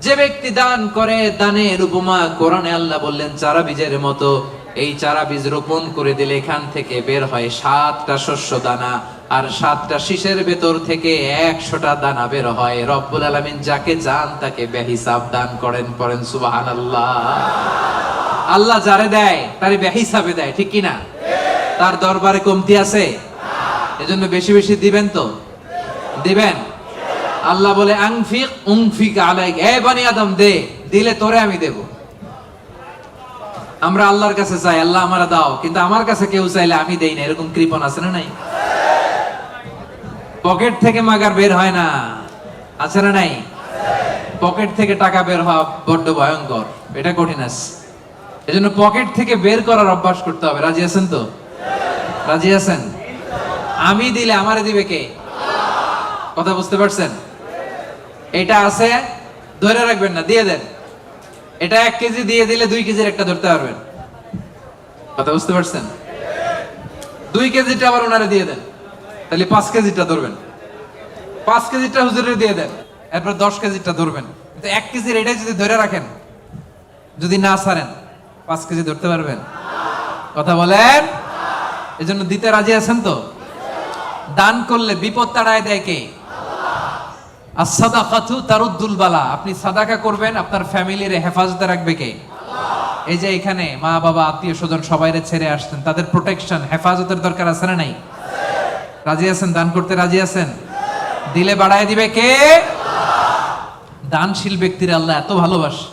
যে ব্যক্তি দান করে দানের উপমা কোরআনে আল্লাহ বললেন চারা বীজের মতো। এই চারা বীজ রোপণ করে দিলে এখান থেকে বের হয় 7টা শস্য দানা। আর 7টা শীষের ভেতর থেকে 100টা দানা বের হয়। রব্বুল আলামিন যাকে চান তাকে বেহিসাব দান করেন, পড়েন সুবহানাল্লাহ। আল্লাহ যারে দেয় তারে বেহিসাবে দেয়, ঠিক কি না? তার দরবারে কমতি আছে? এজন্য বেশি বেশি দিবেন তো, দিবেন। আল্লাহ বলে আনফিক উনফিক আলাইক, এ বনি আদম দে, দিলে তোরে আমি দেব। আমরা আল্লাহর কাছে চাই আল্লাহ আমারে দাও, কিন্তু আমার কাছে কেউ চাইলে আমি দেই না, এরকম কৃপণ আছে না নাই? পকেট থেকে মাগার বের হয় না, আছে না নাই? পকেট থেকে টাকা বের হওয়া বড্ড ভয়ঙ্কর, এটা কঠিন আছে। এজন্য পকেট থেকে বের করার অভ্যাস করতে হবে। রাজি আছেন তো? রাজি আছেন? আমি দিলে আমারে দিবে কে? কথা বুঝতে পারছেন? এটা আছে, ধরে রাখবেন না, দিয়ে দেন। এটা 1 কেজি দিয়ে দিলে 2 কেজির একটা ধরতে পারবেন। কথা বুঝতে পারছেন? 2 কেজিটা আবার ওনারে দিয়ে দেন, তাহলে 5 কেজিটা ধরবেন। 5 কেজিটা হুজুরে দিয়ে দেন, এরপর 10 কেজিটা ধরবেন। কিন্তু 1 কেজির এটাই যদি ধরে রাখেন, যদি না ছাড়েন, 5 কেজি ধরতে পারবেন? কথা বলেন। এজন্য দিতে রাজি আছেন তো? দান করলে বিপদ তাড়ায় দেয় কে? as-সাদাকাতু তারুদ্দুল বালা। আপনি সাদাকা করবেন, আপনার ফ্যামিলির হেফাজতে রাখবে কে? এই যে এখানে মা বাবা আত্মীয় স্বজন সবাইরে ছেড়ে আসছেন, তাদের প্রোটেকশন হেফাজতের দরকার আছে না নাই? রাজি আছেন? দান করতে রাজি আছেন? দিলে বাড়ায় দিবে কে? দানশীল ব্যক্তির আল্লাহ এত ভালোবাসে।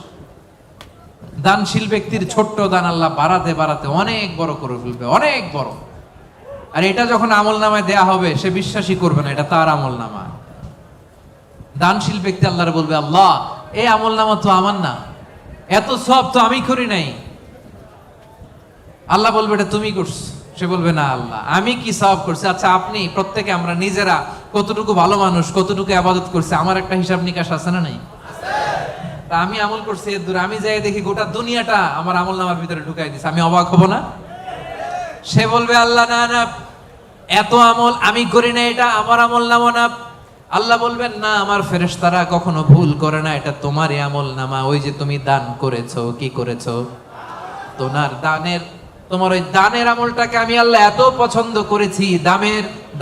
দানশীল ব্যক্তির ছোট্ট দান আল্লাহ বাড়াতে বাড়াতে অনেক বড় করে ফেলবে, অনেক বড়। আর এটা যখন আমল নামায় দেয়া হবে, সে বিশ্বাসই করবে না এটা তার আমল নামা। দানশীল ব্যক্তি আল্লাহর বলবে, আল্লাহ এই আমল নামা তো আমার না, এত সব তো আমি করি নাই। আল্লাহ বলবে এটা তুমি করছো। সে বলবে না আল্লাহ আমি কি সওয়াব করছি? আচ্ছা আপনি প্রত্যেকে আমরা নিজেরা কতটুকু ভালো মানুষ, কতটুকু ইবাদত করছি, আমার একটা হিসাব নিকাশ আছে না নাই? তা আমি আমল করছি এর দূরে, আমি যাই দেখি গোটা দুনিয়াটা আমার আমল নামার ভিতরে ঢুকাই দিছে, আমি অবাক হব না? সে বলবে আল্লাহ না না, এত আমল আমি করি না, এটা আমার আমল নামা না। আল্লাহ বলবেন না, আমার ফেরেশতারা কখনো ভুল করে না, এটা তোমারই আমল নামা। ওই যে তুমি দান করেছো, কি করেছো? তোমার ওই দানের আমলটাকে আমি আল্লাহ এত পছন্দ করেছি,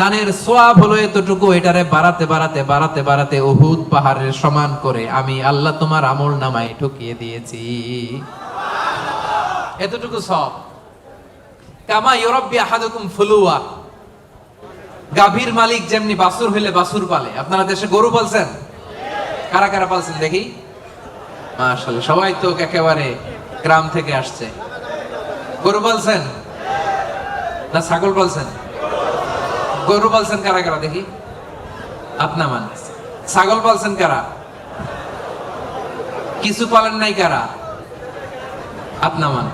দানের সোয়াব হলো এতটুকু, এটারে বাড়াতে বাড়াতে বাড়াতে বাড়াতে উহুদ পাহাড়ের সমান করে আমি আল্লাহ তোমার আমল নামায় ঢুকিয়ে দিয়েছি। এতটুকু সব। কামা ইউরাব্বি আহাদুকুম ফুলুয়া, গাভীর মালিক যেমনি বাছুর হইলে বাছুর পালে। আপনারা দেশে গরু পালছেন? কারা কারা পালছেন দেখি? মাশাআল্লাহ, সবাই তো একেবারে গ্রাম থেকে আসছে। গরু পালছেন না ছাগল পালছেন? গরু পালছেন কারা কারা দেখি? আপনা মান। ছাগল পালছেন কারা? কিছু পালেন নাই কারা? আপনা মান।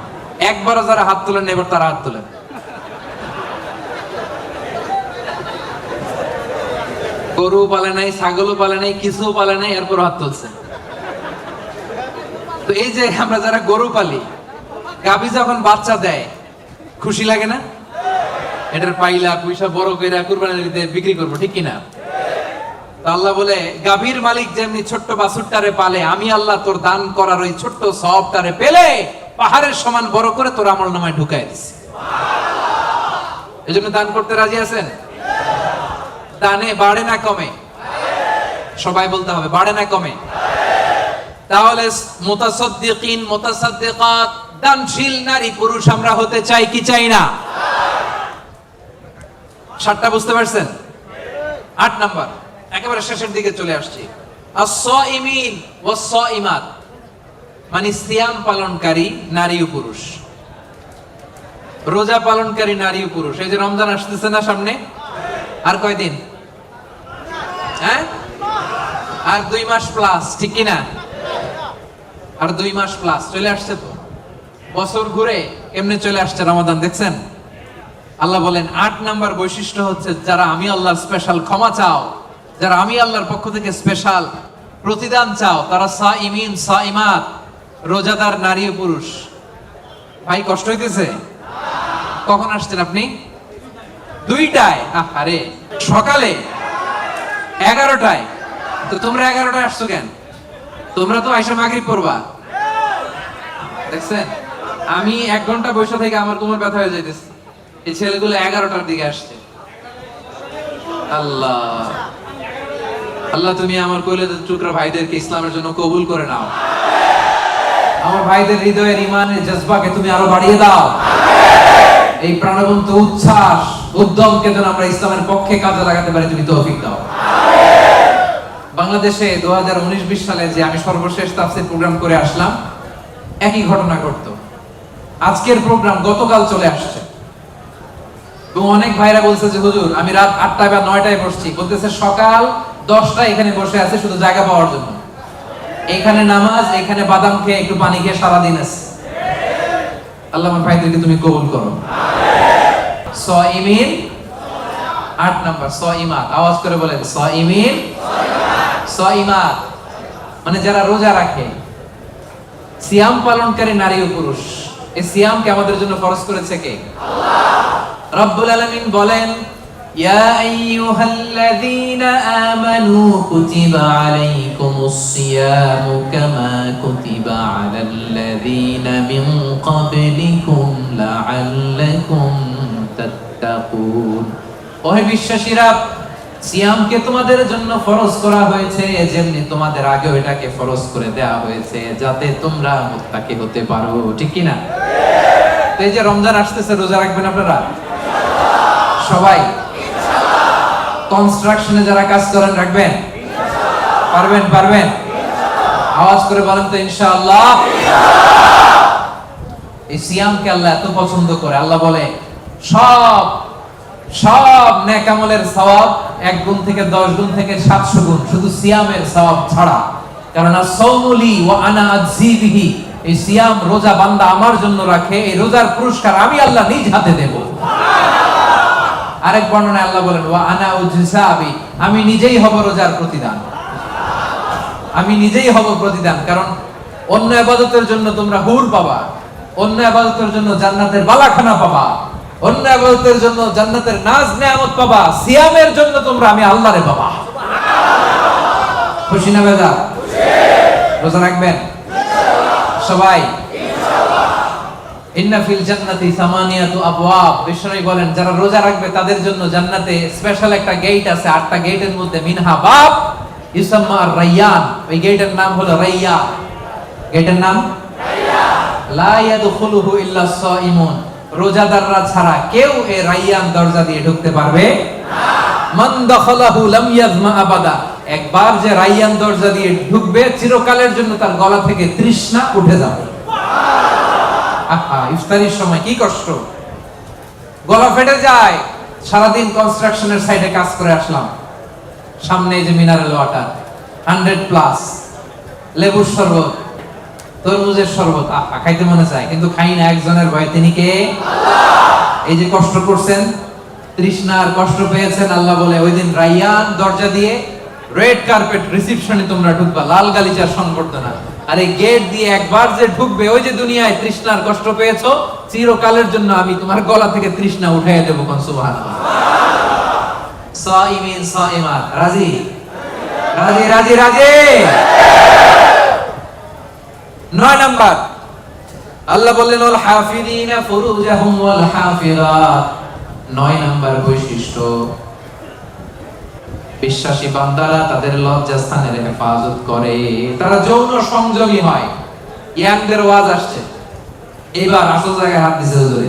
একবারও যারা হাত তুলেন এবার তারা হাত তুলেন। গরু পালে নাই, ছাগলও পালে নাই, কিছু পালে নাই, এরপর হাত তুলছে। তো এই যে আমরা যারা গরু পালি, গাভী যখন বাচ্চা দেয় খুশি লাগে না? এটার পাইলা পয়সা বড় করে কুরবানি দিতে বিক্রি করবো, ঠিক কিনা? তো আল্লাহ বলে গাভীর মালিক যেমনি ছোট্ট বাছুরটারে পালে, আমি আল্লাহ তোর দান করার ওই ছোট্ট সওয়াবটারে পেলে পাহাড়ের সমান বড় করে তোর আমল নামায় ঢুকাই দিছি। এজন্য দান করতে রাজি আছেন? দানে বাড়ে না কমে? সবাই বলতে হবে বাড়ে না কমে? তাহলে মুতাসাদ্দিকিন মুতাসাদ্দিকাত, দানশীল নারী পুরুষ আমরা হতে চাই কি চাই না? 7টা বুঝতে পারছেন? 8 নাম্বার, একেবারে শেষের দিকে চলে আসছি। আস-সাইমিন ওয়াস-সাইমাত, মানে সিয়াম পালনকারী নারী ও পুরুষ, রোজা পালনকারী নারী ও পুরুষ। এই যে রমজান আসতেছে না সামনে, আর কয়দিন? হ্যাঁ, আর 2 মাস প্লাস, ঠিক কি না? আর 2 মাস প্লাস চলে আসছে। তো বছর ঘুরে এমনি চলে আসছে রমাদান, দেখছেন? আল্লাহ বলেন 8 নাম্বার বৈশিষ্ট্য হচ্ছে যারা আমি আল্লাহর স্পেশাল ক্ষমা চাও, যারা আমি আল্লাহর পক্ষ থেকে স্পেশাল প্রতিদান চাও, তারা সাইমিন সাইমাত, রোজাদার নারী ও পুরুষ। ভাই কষ্ট হইতেছে? কখন আসছেন আপনি? 2টায়। আরে সকালে 11টায়। তো তোমরা 11টায় আসছো কেন? তোমরা তো আইসা মাগরিব পড়বা। দেখছেন, আমি 1 ঘন্টা বসে থেকে আমার কোমর ব্যথা হয়ে যাইতেছে। এই ছেলেগুলো 11টার দিকে আসছে। আল্লাহ আল্লাহ তুমি আমার কলিজার টুকরা ভাইদেরকে ইসলামের জন্য কবুল করে নাও। আমার ভাইদের হৃদয়ের ইমানের জজবাকে তুমি আরো বাড়িয়ে দাও। এই প্রাণবন্ত উচ্ছ্বাস উদ্যমকে যেন আমরা ইসলামের পক্ষে কাজে লাগাতে পারি তুমি তৌফিক দাও। বাংলাদেশে 2019-20 সালে যে আমি সর্বশেষ তাফসীর প্রোগ্রাম করে আসলাম, একই ঘটনা ঘটতো। আজকের প্রোগ্রাম গতকাল চলে আসছে এবং অনেক ভাইরা বলছে যে হুজুর আমি রাত 8টায় বা 9টায় বসছি, বলতেছে সকাল 10টায় এখানে বসে আছে শুধু জায়গা পাওয়ার জন্য। এখানে নামাজ, এখানে বাদাম খেয়ে একটু পানি খেয়ে সারাদিন আছে। আল্লাহ আমার ভাইদেরকে তুমি কবুল করো। সাইমিন 8 নাম্বার সাইমাত, আওয়াজ করে বলেন সাইমিন সাইমাত, মানে যারা রোজা রাখে, সিয়াম পালনকারী নারী ও পুরুষ। এই সিয়ামকে আমাদের জন্য ফরজ করেছে কে? আল্লাহ। রব্বুল আলামিন বলেন ইয়া আইয়ুহাল্লাযীনা আমানু কুতিবা আলাইকুমুস সিয়ামু কামা কুতিবা আলাল্লাযীনা মিন ক্বাবলিকুম লাআল্লাকুম তাত্তাকুন। ওহে বিশ্বাসীরা, সিয়ামকে তোমাদের জন্য ফরজ করা হয়েছে যেমনি তোমাদের আগেও এটাকে ফরজ করে দেয়া হয়েছে যাতে তোমরা মুত্তাকি হতে পারো, ঠিক কি না? তো এই যে রমজান আসতেছে, রোজা রাখবেন আপনারা সবাই? কনস্ট্রাকশনে যারা কাজ করেন রাখবেন? পারবেন? পারবেন? আওয়াজ করে বলেন তো ইনশাআল্লাহ। এই সিয়ামকে আল্লাহ এত পছন্দ করে, আল্লাহ বলে সব নেক আমলের সওয়াব 1 গুণ থেকে 10 গুণ থেকে 700 গুণ, শুধু সিয়ামের সওয়াব ছাড়া। কারণ আস-সাওমুলি ওয়া আনা আযী বিহি, এই সিয়াম রোজা বান্দা আমার জন্য রাখে, এই রোজার পুরস্কার আমি আল্লাহ নিজ হাতে দেব। আরেক বর্ণনায় আল্লাহ বলেন ওয়া আনা উজসাবি, আমি নিজেই হব রোজার প্রতিদান, আমি নিজেই হব প্রতিদান। কারণ অন্য ইবাদতের জন্য তোমরা হুর পাবা, অন্য ইবাদতের জন্য জান্নাতের বালাখানা পাবা, অন্য ইবাদতের জন্য জান্নাতের নাজ নেয়ামত পাবা, সিয়ামের জন্য তোমরা আমি আল্লাহরে পাবা। খুশি না বেজা? রোজা রাখবেন সবাই? ইন্না ফিল জান্নাতি সামানিয়াতু আবওয়াব, বিশ্বনবী বলেন যারা রোজা রাখবে তাদের জন্য জান্নাতে স্পেশাল একটা গেট আছে, 8টা গেটের মধ্যে মিনহা বাব ইউসাম্মা আর-রায়্যান, ওই গেটের নাম হলো রায়্যান। গেটের নাম রায়্যান। লা ইয়াদখুলুহু ইল্লা সাইমুন, রোজাদাররা ছাড়া কেউ এই রায়্যান দরজা দিয়ে ঢুকতে পারবে না। মান দাখালাহু লাম ইয়াজমা আবাদা, একবার যে রায়্যান দরজা দিয়ে ঢুকবে চিরকালের জন্য তার গলা থেকে তৃষ্ণা উঠে যাবে। আহা, ইফতারির সময় কি কষ্ট, গলা ফেটে যায়। সারাদিন কনস্ট্রাকশনের সাইডে কাজ করে আসলাম, সামনে যে মিনারেল ওয়াটার 100+, লেবুর শরবত, তরমুজের শরবত, আহা খাইতে মনে চায় কিন্তু খাই না। একজনের ভয়, তিনি কে? আল্লাহ। এই যে কষ্ট করছেন, তৃষ্ণার কষ্ট পেয়েছেন, আল্লাহ বলে ওই দিন রায়্যান দরজা দিয়ে রেড কার্পেট রিসেপশনে তোমরা ঢুকবা, লাল গালিচার সংবর্ধনা। আর এই গেট দিয়ে একবার যে ঢুকবে, ওই যে দুনিয়ায় তৃষ্ণার কষ্ট পেয়েছো, চিরকালের জন্য আমি তোমার গলা থেকে তৃষ্ণা উঠাইয়া দেবো। কোন সুবহানাল্লাহ। সাইমিন সাইমাত, রাজি রাজি রাজি রাজি। 9 নাম্বার আল্লাহ বললেন ওয়াল হাফিযিনা ফুরুজাহুম ওয়াল হাফিযাত। 9 নাম্বার বৈশিষ্ট্য, বিশ্বাসী বান্দারা তাদের লজ্জাস্থানের হেফাজত করে, তারা যৌন সংযমী হয়। ইয়াংদের ওয়াজ আসছে, এবার আসল জায়গায় হাত দিছে হুজুরে।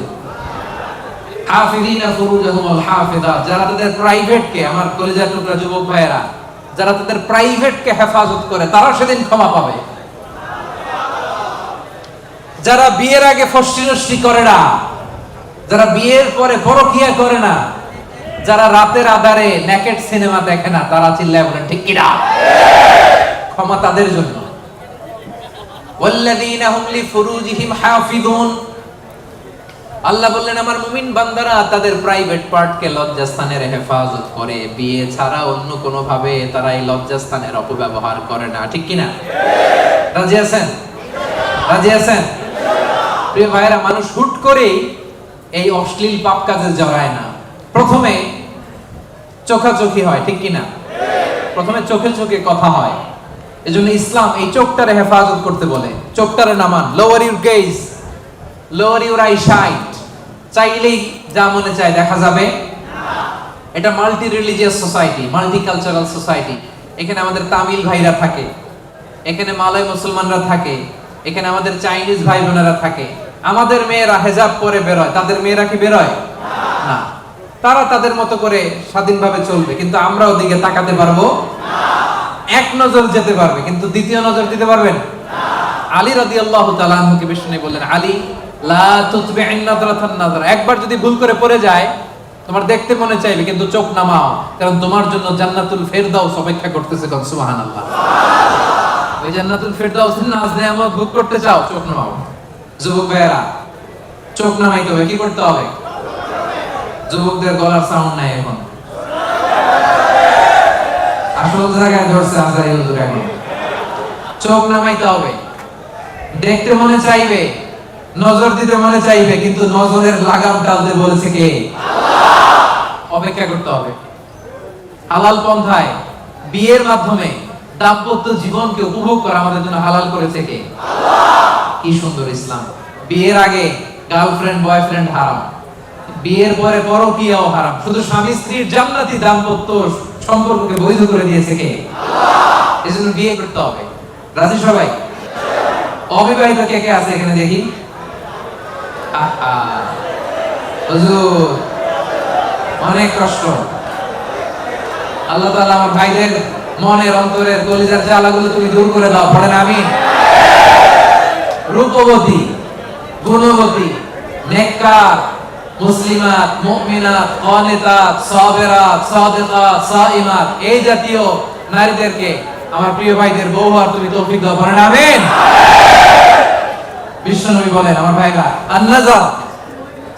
হাফিযিনা ফুরুজাহুম ওয়াল হাফিযাত, যারা তাদের প্রাইভেটকে, আমার কলিজার টুকরা যুবক ভাইয়েরা, যারা তাদের প্রাইভেটকে হেফাজত করে তারা সেদিন ক্ষমা পাবে। যারা বিয়ের আগে ফষ্টি নষ্টি করে না, যারা বিয়ের পরে পরকিয়া করে না, যারা রাতের আধারে নেকেড সিনেমা দেখে না, তারা চিল্লায় বলেন ঠিক কি না? ক্ষমা তাদের জন্য। ওয়াল্লাযীনা হুম লিফুরুজিহিম হাফিযুন, আল্লাহ বললেন আমার মুমিন বান্দারা তাদের প্রাইভেট পার্টকে লজ্জাস্থানের হেফাজত করে, বিয়ে ছাড়া অন্য কোনো ভাবে তারা এই লজ্জাস্থানের অপব্যবহার করে না, ঠিক কি না? রাজি আছেন? রাজি আছেন? প্রিয় ভাইরা, মানুষ হুট করেই এই অশ্লীল পাপ কাজে জড়ায় না। প্রথমে চোখাচোখি হয়, ঠিক কি না? প্রথমে চোখে চোখে কথা হয়। এজন্য ইসলাম এই চোখটারে হেফাজত করতে বলে। চোখটারে নামান, lower your gaze, lower your eye sight. চাইলেই যা মনে চায় দেখা যাবে না। এটা multi religious society, multi cultural society. এখানে আমাদের তামিল ভাইরা থাকে, এখানে মালয় মুসলমানরা থাকে, এখানে আমাদের চাইনিজ ভাই বোনেরা থাকে। আমাদের মেয়েরা হেজাব পরে বেরোয়, তাদের মেয়েরা কি বেরোয় না। তারা তাদের মতো করে স্বাধীনভাবে চলবে, কিন্তু আমরা ওদিকে তাকাতে পারবো এক নজর যেতে পারবে, কিন্তু দ্বিতীয় নজর দিতে পারবেন। আলী রাদিয়াল্লাহু তাআলা আনহুকে বিষ্ণু বললেন, আলী লা তুতবি'ন নাযরাতান নাযরা, একবার যদি ভুল করে পড়ে যায় তোমার দেখতে মনে চাইবে, কিন্তু চোখ নামাও, কারণ তোমার জন্য জান্নাতুল ফেরদাউস অপেক্ষা করতেছে। সুবহানাল্লাহ। ওই জান্নাতুল ফেরদাউসের নাজ নেয়ামত ভোগ করতে চাও, চোখ নামাও। যুবক ভাইয়েরা, চোখ নামাইতে হবে, কি করতে হবে? যুবকদের গলার সাউন্ড নাই এখন, আসল জায়গায় ধরছে আজারি হুজুর। এখন চোখ নামাইতে হবে। দেখতে মনে চাইবে, নজর দিতে মনে চাইবে, কিন্তু নজরের লাগাম টানতে বলেছে কে? অপেক্ষা করতে হবে। হালাল পন্থায় বিয়ের মাধ্যমে দাম্পত্য জীবনকে উপভোগ করা আমাদের জন্য হালাল করেছে কে? কি সুন্দর ইসলাম। বিয়ের আগে গার্লফ্রেন্ড বয়ফ্রেন্ড হারাম, বিয়ের পরে পরকীয়াও হারাম, শুধু স্বামী স্ত্রীর জান্নাতি দাম্পত্য সম্পর্ককে বৈধ করে দিয়েছে কে? এজন্য বিয়ে করতে হবে। রাজি সবাই? অবিবাহিত কে কে আছে এখানে দেখি? হুজুর অনেক কষ্ট। আল্লাহ তাআলা আমার ভাইদের মনের অন্তরের কলিজার জ্বালাগুলো তুমি দূর করে দাও, পড়েন আমিন। রূপবতী, গুণবতী, নেককার, মুসলিমাত, মুমিনাত, কানিতাত, সাবিরাত, সাদিকাত, সাইমাত, এই জাতীয় নারীদেরকে আমার প্রিয় ভাইদের বউ হওয়ার তুমি তৌফিক দাও, পড়েন আমিন। বিশ্বনবী বলেন আমার ভাইরা, আন-নাযার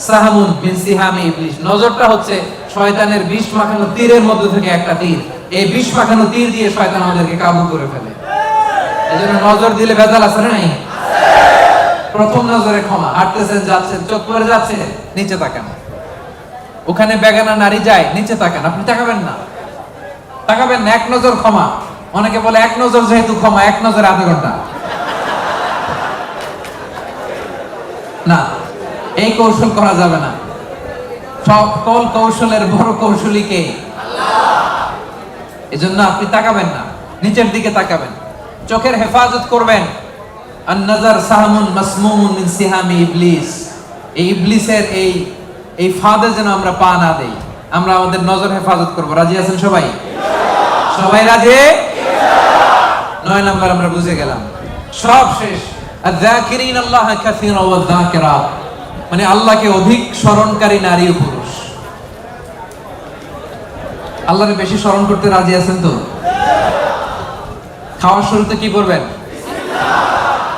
সাহামুন মিন সিহামি ইবলিস, নজরটা হচ্ছে শয়তানের বিষ মাখানো তীরের মধ্যে থেকে একটা তীর। এই বিষ মাখানো তীর দিয়ে শয়তান আমাদেরকে কাবু করে ফেলে। এজন্য নজর দিলে ভেজাল আছে না নাই? প্রথম নজরে ক্ষমা, হাঁটতেছেন যাচ্ছেন, চোখ পড়ে যাচ্ছে, নিচে তাকান। ওখানে বেগানা নারী যায়, নিচে তাকান, আপনি তাকাবেন না, তাকাবেন না, এক নজর ক্ষমা। অনেকে বলে এক নজর যেহেতু ক্ষমা, এক নজরে আধা ঘন্টা। না, এই কৌশল করা যাবে না। সকল কৌশলের বড় কৌশলী কে? আল্লাহ। এজন্য আপনি তাকাবেন না, নিচের দিকে তাকাবেন, চোখের হেফাজত করবেন। আন-নাযার সাহামুন মাসমুমুন মিন সিহামি ইবলিস, এই ইবলিসের এই ফাঁদে যেন আমরা পা না দেই। আমরা আমাদের নজর হেফাজত করব। রাজি আছেন সবাই? সবাই রাজি? 9 নাম্বার আমরা বুঝে গেলাম। সব শেষ। আয-যাকিরিন আল্লাহ কাসীরা ওয়া যাকিরাত, মানে আল্লাহকে অধিক স্মরণকারী নারী ও পুরুষ। আল্লাহকে বেশি স্মরণ করতে রাজি আছেন তো? খাওয়ার শুরুতে কি করবেন?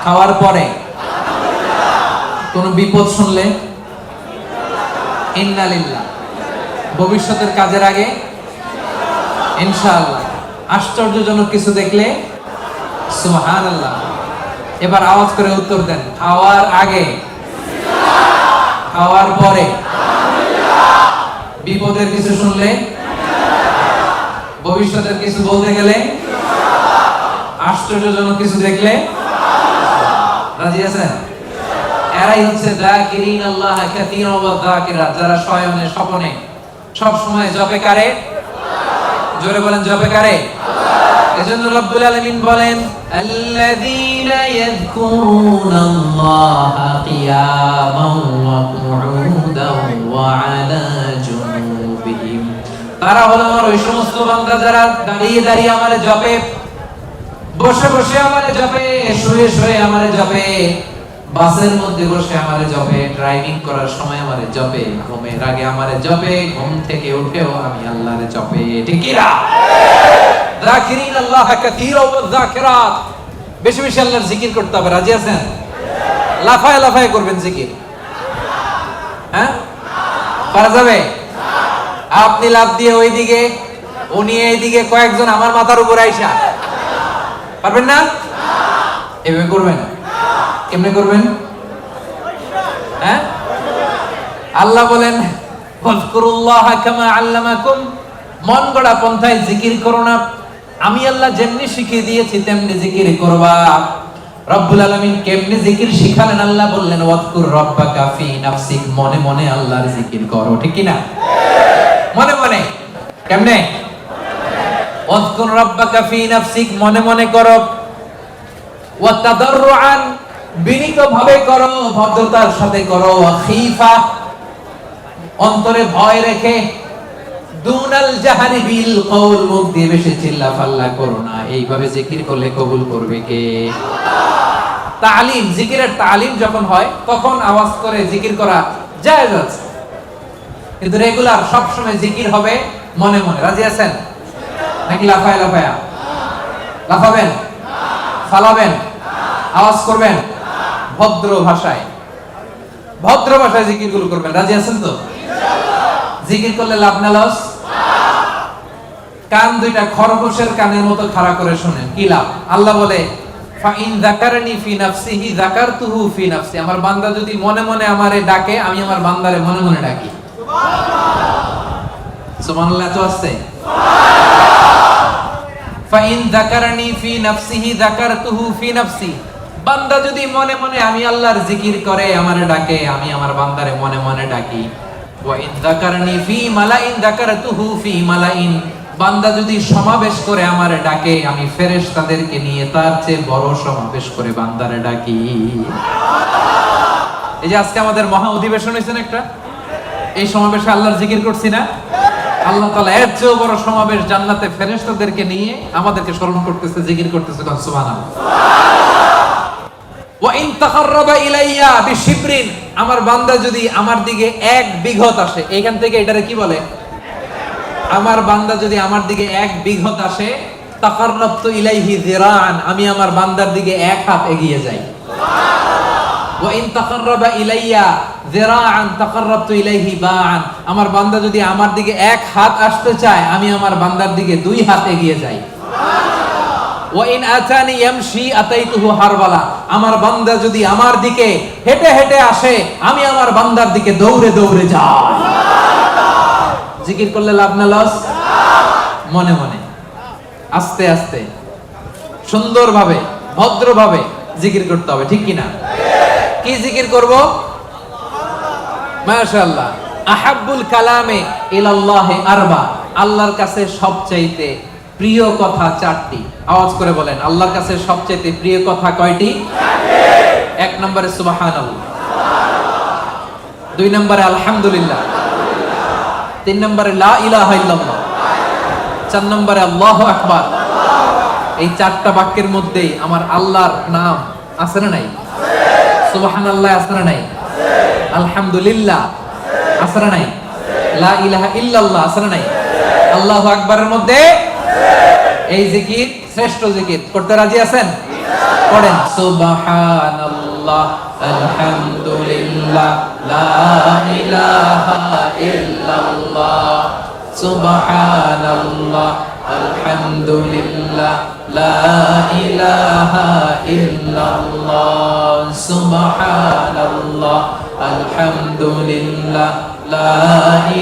খাওয়ার পরে কোন বিপদ শুনলে ইন্না লিল্লাহ, ভবিষ্যতের কাজের আগে ইনশাআল্লাহ, আশ্চর্যজনক কিছু দেখলে সুবহানাল্লাহ। এবার আওয়াজ করে উত্তর দেন। খাওয়ার আগে, খাওয়ার পরে, বিপদের কিছু শুনলে, ভবিষ্যতের কিছু বলতে গেলে, আশ্চর্যজনক কিছু দেখলে, রাজি আছেন? এরাই হচ্ছে যাকিরিন আল্লাহ কাসীরা ওয়া যাকিরাত, যারা শয়নে স্বপনে সব সময় জপে কারে? জোরে বলেন, জপে কারে? এজন্য রব্বুল আলামিন বলেন, আল্লাযীনা ইয়াযকুরুনাল্লাহা কিয়ামান ওয়া কুউদান ওয়া আলা জুনুবিহিম, তারা হলো আমার ওই সমস্ত বান্দা যারা দাঁড়িয়ে দাঁড়িয়ে আমারে জপে, বসে বসে আমারে জপে, শুয়ে শুয়ে আমারে জপে, বাসের মধ্যে বসে আমারে জপে, ড্রাইভিং করার সময় আমারে জপে, ঘুমের আগে আমারে জপে, ঘুম থেকে উঠেও আমি আল্লাহরে জপে। ঠিক কি না? যাকিরিন আল্লাহ কাসীরা ওয়া যাকিরাত, বেশি বেশি আল্লাহর জিকির করতে হবে। রাজি আছেন? লাফায় লাফায় করবেন জিকির। হ্যাঁ, পারা যাবে? আপনি লাফ দিয়ে ওইদিকে, উনি এইদিকে, কয়েকজন আমার মাথার উপর আইসা, পারবেন না? এভাবে করবেন। কেমনে করবেন? হ্যাঁ, আল্লাহ বলেন ফাযকুরুল্লাহ কামা আল্লামাকুম, মন গড়া পন্থায় জিকির করো না, আমি আল্লাহ যেমনি শিখিয়ে দিয়েছি তেমনি জিকির করবা। রব্বুল আলামিন কেমনে জিকির শিখালেন? আল্লাহ বললেন ওয়াজকুর রাব্বাকা ফি নাফসিক, মনে মনে আল্লাহর জিকির করো। ঠিক কি না? মনে মনে কেমনে? ওয়াজকুর রাব্বাকা ফি নাফসিক, মনে মনে করো, ওয়া তাদাররুআন, বিনীতভাবে করো, ভদ্রতার সাথে করো, ওয়া খীফা, অন্তরে ভয় রেখে, দুনাল জাহারি বিল কওল, মুখ দিয়ে বেশি চিল্লাফাল্লা করো না। এইভাবে জিকির করলে কবুল করবে কে? তালিম, জিকিরের তালিম যখন হয় তখন আওয়াজ করে জিকির করা জায়েজ আছে, কিন্তু রেগুলার সব সময় জিকির হবে মনে মনে। রাজি আছেন নাকি লাফায় লাফায়া? লাফাবেন, ফালাবেন, আওয়াজ করবেন, ভদ্র ভাষায়, ভদ্র ভাষায় জিকিরগুলো করবেন। রাজি আছেন তো? জিকির করলে লাভ না লস? কান দুইটা খরগোশের কানের মতো খাড়া করে শুনেন, কি লাভ? আল্লাহ বলে ফাইন যাকারনি ফি নাফসিহি যাকারতুহু ফি নাফসি, আমার বান্দা যদি মনে মনে আমারে ডাকে, আমি আমার বান্দারে মনে মনে ডাকি। সুবহানাল্লাহ। তো আছে ফাইন যাকারনি ফি নাফসিহি যাকারতুহু ফি নাফসি, বান্দা যদি মনে মনে আমি আল্লাহর জিকির করে আমারে ডাকে, আমি আমার বান্দারে মনে মনে ডাকি। ওয়া ইন যাকারনি ফি মালাইন যাকারতুহু ফি মালাইন, বান্দা যদি সমাবেশ করে আমারে ডাকে, আমি ফেরেশতাদেরকে নিয়ে তার চেয়ে বড় সমাবেশ করে বান্দারে ডাকি। এই যে আজকে আমাদের মহা অধিবেশন হয়েছে না একটা, এই সমাবেশে আল্লাহর জিকির করছি না? আল্লাহ তাআলা এর চেয়ে বড় সমাবেশ জান্নাতে ফেরেশতাদেরকে নিয়ে আমাদেরকে স্মরণ করতেছে, জিকির করতেছে। সুবহানাল্লাহ। ওয়া ইন তাকাররাবা ইলাইয়া বিশিবরিন, আমার বান্দা যদি আমার দিকে এক বিঘত আসে, এইখান থেকে এটারে কি বলে? আমার বান্দা যদি আমার দিকে এক বিঘত আসে, তাকাররাবতু ইলাইহি যিরাআন, আমি আমার বান্দার দিকে এক হাত এগিয়ে যাই। ওয়া ইন তাকাররাবা ইলাইয়া যিরাআন তাকাররাবতু ইলাইহি বাআন, আমার বান্দা যদি আমার দিকে এক হাত আসতে চায়, আমি আমার বান্দার দিকে দুই হাত এগিয়ে যাই। ওয়া ইন আতানি ইয়ামশি আতাইতুহু হারওয়ালা, আমার বান্দা যদি আমার দিকে হেঁটে হেঁটে আসে, আমি আমার বান্দার দিকে দৌড়ে দৌড়ে যাই। জিকির করলে লাভ না লস? মনে মনে, আস্তে আস্তে, সুন্দরভাবে, ভদ্রভাবে জিকির করতে হবে, ঠিক কিনা? কি জিকির করব? মাশাআল্লাহ। আহাব্বুল কালামে ইলাল্লাহি আরবা, আল্লাহর কাছে সবচাইতে প্রিয় কথা চারটি। আওয়াজ করে বলেন, আল্লাহর কাছে সবচাইতে প্রিয় কথা কয়টি? এক নম্বরে সুবহানাল্লাহ, দুই নম্বরে আলহামদুলিল্লাহ, তিন নম্বরে লা ইলাহা ইল্লাল্লাহ, চার নম্বরে আল্লাহু আকবার। এই চারটা বাক্যের মধ্যেই আমার আল্লাহর নাম আছে না নাই? সুবহানাল্লাহ আছে না নাই? আলহামদুলিল্লাহ আছে না নাই? লা ইলাহা ইল্লাল্লাহ আছে না নাই? আল্লাহু আকবারের মধ্যে এই জিকির শ্রেষ্ঠ জিকির। করতে রাজি আছেন? পড়েন সুবহানাল্লাহ, আলহামদুলিল্লাহ, লা ইলাহা ইল্লাল্লাহ, সুবহানাল্লাহ, আলহামদুলিল্লাহ, লা ইলাহা ইল্লাল্লাহ, সুবহানাল্লাহ, আলহামদুলিল্লাহ, লা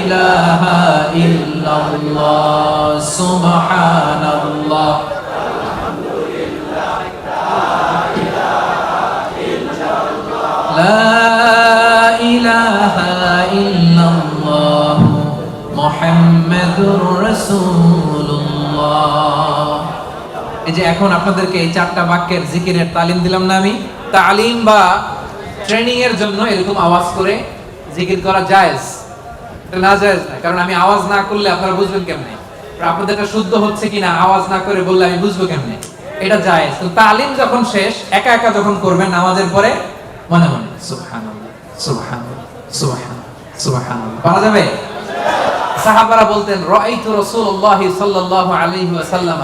ইলাহা ইল্লাল্লাহ, সুবহানাল্লাহ, লা ইলাহা ইল্লাল্লাহ, মুহাম্মাদুর রাসূলুল্লাহ। এই যে এখন আপনাদেরকে এই চারটা বাক্যের জিকিরের তালিম দিলাম না আমি? তালিম বা ট্রেনিং এর জন্য এরকম আওয়াজ করে জিকির করা জায়েজ, এটা না জায়েজ না। কারণ আমি আওয়াজ না করলে আপনারা বুঝবেন কেমনে? আপনাদের এটা শুদ্ধ হচ্ছে কিনা আওয়াজ না করে বললে আমি বুঝবো কেমনে? এটা জায়েজ। তো তালিম যখন শেষ, একা একা যখন করবেন নামাজের পরে, মনে মনে সুবহানাল্লাহ, সুবহানাল্লাহ, সুবহানাল্লাহ, সুবহানাল্লাহ পারা যাবে? সাহাবারা বলতেন, রাআইতু রাসূলুল্লাহি সাল্লাল্লাহু আলাইহি ওয়াসাল্লাম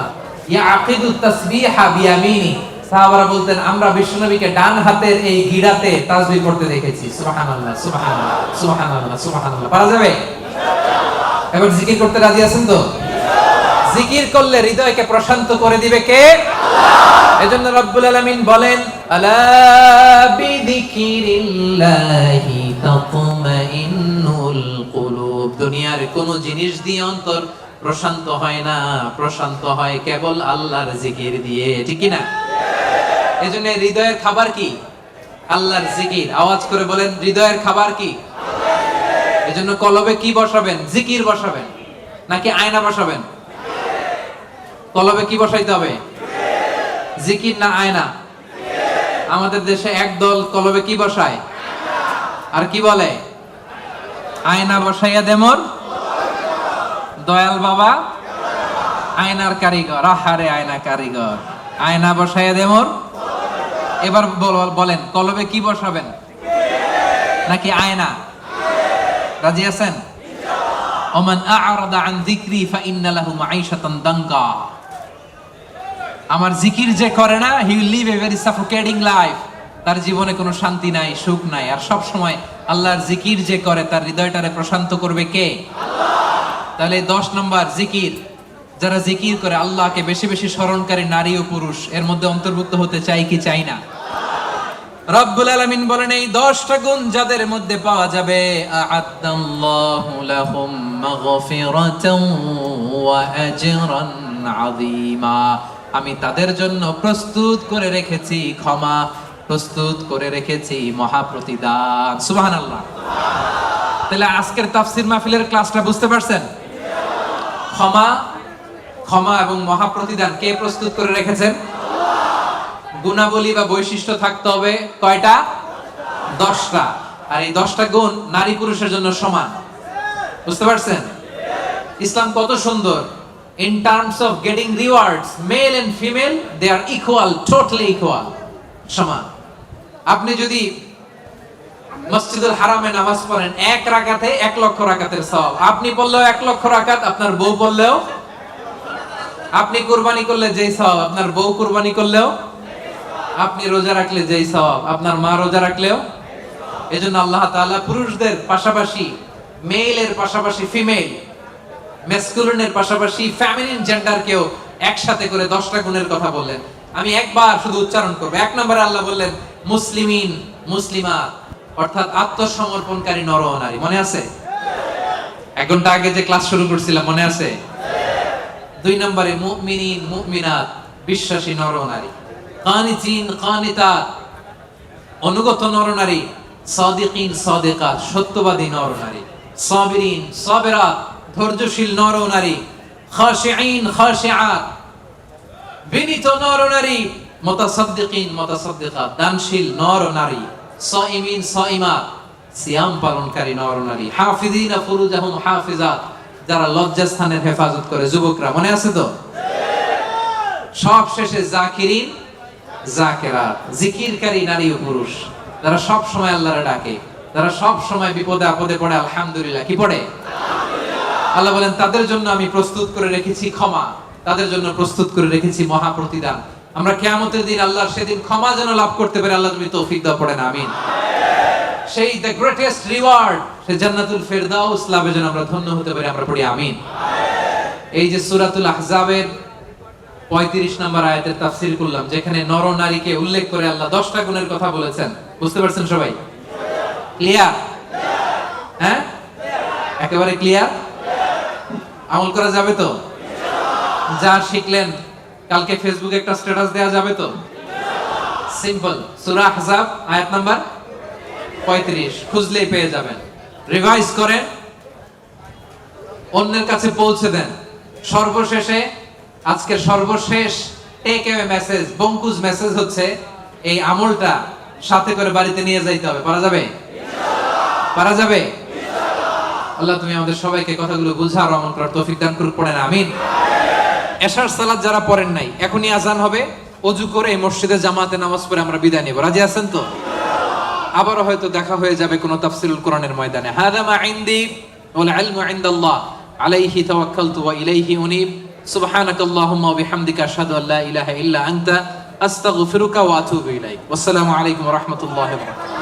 ইয়াকিদু তাসবিহা বিয়ামিনি, সাহাবারা বলতেন আমরা বিশ্বনবীকে ডান হাতের এই গিরাতে তাসবিহ করতে দেখেছি। সুবহানাল্লাহ, সুবহানাল্লাহ, সুবহানাল্লাহ, সুবহানাল্লাহ পারা যাবে? এবার জিকির করতে রাজি আছেন তো? জিকির করলে হৃদয়কে প্রশান্ত করে দিবে কে? আল্লাহ। এজন্য রব্বুল আলামিন বলেন, আলা বিযিকিরিল্লাহি তাতমাইন্নুল কুলুব, দুনিয়ার কোন জিনিস দিয়ে অন্তর প্রশান্ত হয় না, প্রশান্ত হয় কেবল আল্লাহর জিকির দিয়ে, ঠিক কি না? এজন্য হৃদয়ের খাবার কি? আল্লাহর জিকির। আওয়াজ করে বলেন, হৃদয়ের খাবার কি? এজন্য কলবে কি বসাবেন? জিকির বসাবেন। নাকি আয়না বসাবেন? কলবে কি বসাইতে হবে? জিকির না আয়না? আমাদের দেশে একদল কলবে কি বসায় আর কি বলে? আয়না বসাইয়া দেমর দয়াল বাবা আয়নার কারিগর। আহারে আয়না কারিগর, আয়না বসাইয়া দেমর। এবার বলেন কলবে কি বসাবেন নাকি আয়না? রাজি আছেন? ওমান আ'রাদা আন যিকরি ফাইন্না লাহু মাঈশাতান দাঙ্কা। আমার জিকির যে করে না, he will live a very suffocating life. তার জীবনে কোনো শান্তি নাই, সুখ নাই। আর সব সময় আল্লাহর জিকির যে করে তার হৃদয়টারে প্রশান্ত করবে কে? আল্লাহ। তাহলে 10 নম্বর জিকির, যারা জিকির করে আল্লাহকে বেশি বেশি স্মরণকারী নারী ও পুরুষ এর মধ্যে অন্তর্ভুক্ত হতে চাই কি চাই না? রব্বুল আলামিন বলেন এই 10টা গুণ যাদের মধ্যে পাওয়া যাবে, আ'আদাল্লাহু লাহুম মাগফিরাতান ওয়া আজরান আযীমা। আমি তাদের জন্য প্রস্তুত করে রেখেছি ক্ষমা, প্রস্তুত করে রেখেছি মহাপ্রতিদান। সুবহানাল্লাহ। তাহলে আজকের তাফসীর মাহফিলের ক্লাসটা বুঝতে পারছেন? ক্ষমা, ক্ষমা এবং মহাপ্রতিদান কে প্রস্তুত করে রেখেছেন? গুণাবলী বা বৈশিষ্ট্য থাকতে হবে কয়টা? 10টা। আর এই 10টা গুণ নারী পুরুষের জন্য সমান। বুঝতে পারছেন? ইসলাম কত সুন্দর। In terms of getting rewards, male and female, they are equal, totally equal. সমান। আপনি যদি মসজিদুল হারামে নামাজ পড়েন 1 রাকাতে 1 লক্ষ রাকাতের সওয়াব। আপনি পড়লেও 1 লক্ষ রাকাত, আপনার বউ পড়লেও। আপনি কুরবানি করলে যেই সওয়াব, আপনার বউ কুরবানি করলেও। আপনি রোজা রাখলে যেই সওয়াব, আপনার মা রোজা রাখলেও। এজন্য আল্লাহ তাআলা পুরুষদের পাশাপাশি মেলের পাশাপাশি ফিমেল, ম্যাসকুলিনের পাশাপাশি ফেমিনিন জেন্ডারকেও একসাথে করে 10টা গুণের কথা বললেন। আমি একবার শুধু উচ্চারণ করব। 1 নম্বরে আল্লাহ বললেন মুসলিমিন, মুসলিমাত, অর্থাৎ আত্মসমর্পণকারী নর ও নারী। মনে আছে? 1 ঘন্টা আগে যে ক্লাস শুরু করছিলাম, মনে আছে? 2 নম্বরে মুমিনিন, মুমিনাত, বিশ্বাসী নর ও নারী। কানিতিন, কানিতাত, অনুগত নর নারী। সাদিকিন, সাদিকাত, সত্যবাদী নর নারী। সাবিরিন, সাবিরাত, ধৈর্যশীল নর নারী। খাশিঈন, খাশিআত, বিনীত নর নারী। মুতাসাদ্দিকিন, মুতাসাদ্দিকাত, দানশীল নর নারী। সাইমিন, সাইমাত, সিয়াম পালনকারী নর নারী। হাফিজিনা ফুরুজাহুম হাফিজাত, যারা লজ্জাস্থানের হেফাজত করে। যুবকরা মনে আছে তো? সব শেষে জাকিরিন, জাকিরাত, জিকিরকারী নারী ও পুরুষ, যারা সব সময় আল্লাহরে ডাকে, যারা সব সময় বিপদে আপদে পড়ে আলহামদুলিল্লাহ কি পড়ে? আল্লাহ বলেন তাদের জন্য আমি প্রস্তুত করে রেখেছি ক্ষমা, তাদের জন্য প্রস্তুত করে রেখেছি মহাপ্রতিদান। আমরা কিয়ামতের দিন আল্লাহর সেদিন ক্ষমা যেন লাভ করতে পারি, আল্লাহ তুমি তৌফিক দাও, পড়েন আমিন। সেই দ্য গ্রেটেস্ট রিওয়ার্ড, সেই জান্নাতুল ফেরদাউস লাভে যেন আমরা ধন্য হতে পারি, আমরা পড়ি আমিন। এই যে সূরাতুল আহজাবের 35 নম্বর আয়াতের তাফসীর করলাম, যেখানে নর নারীকে উল্লেখ করে আল্লাহ 10টা গুণের কথা বলেছেন। বুঝতে পারছেন সবাই? ক্লিয়ার? হ্যাঁ, একেবারে ক্লিয়ার। আমল করা যাবে তো? যা শিখলেন কালকে ফেসবুকে একটা স্ট্যাটাস দেয়া যাবে তো? সিম্পল। সূরা আহজাব আয়াত নাম্বার 35 খুঁজলেই পেয়ে যাবেন। রিভাইজ করেন, অন্যের কাছে পৌঁছে দেন। সর্বশেষে আজকের সর্বশেষ টেক অ্যাওয়ে মেসেজ, বঙ্কুজ মেসেজ হচ্ছে এই আমলটা সাথে করে বাড়িতে নিয়ে যাইতে হবে। পারা যাবে? পারা যাবে? আল্লাহ তুমি আমাদের সবাইকে কথাগুলো বুঝার আমল করার তৌফিক দান করুক, পড়েন আমিন। এশার সালাত যারা পড়েন নাই, এখনই আজান হবে, ওযু করে এই মসজিদে জামাতে নামাজ পড়ে আমরা বিদায় নেব। রাজি আছেন তো? আবারও হয়তো দেখা হয়ে যাবে কোন তাফসীরুল কোরআনের ময়দানে। হাযা মা ইনদি ওয়াল ইলমু ইনদাল্লাহ আলাইহি তাওয়াক্কালতু ওয়া ইলাইহি উনীব। সুবহানাকাল্লাহুম্মা ওয়া বিহামদিকা আশহাদু আল্লা ইলাহা ইল্লা আনতা আস্তাগফিরুকা ওয়া আতুবু ইলাইক। ওয়াসসালামু আলাইকুম ওয়া রাহমাতুল্লাহি ওয়া বারাকাতুহু।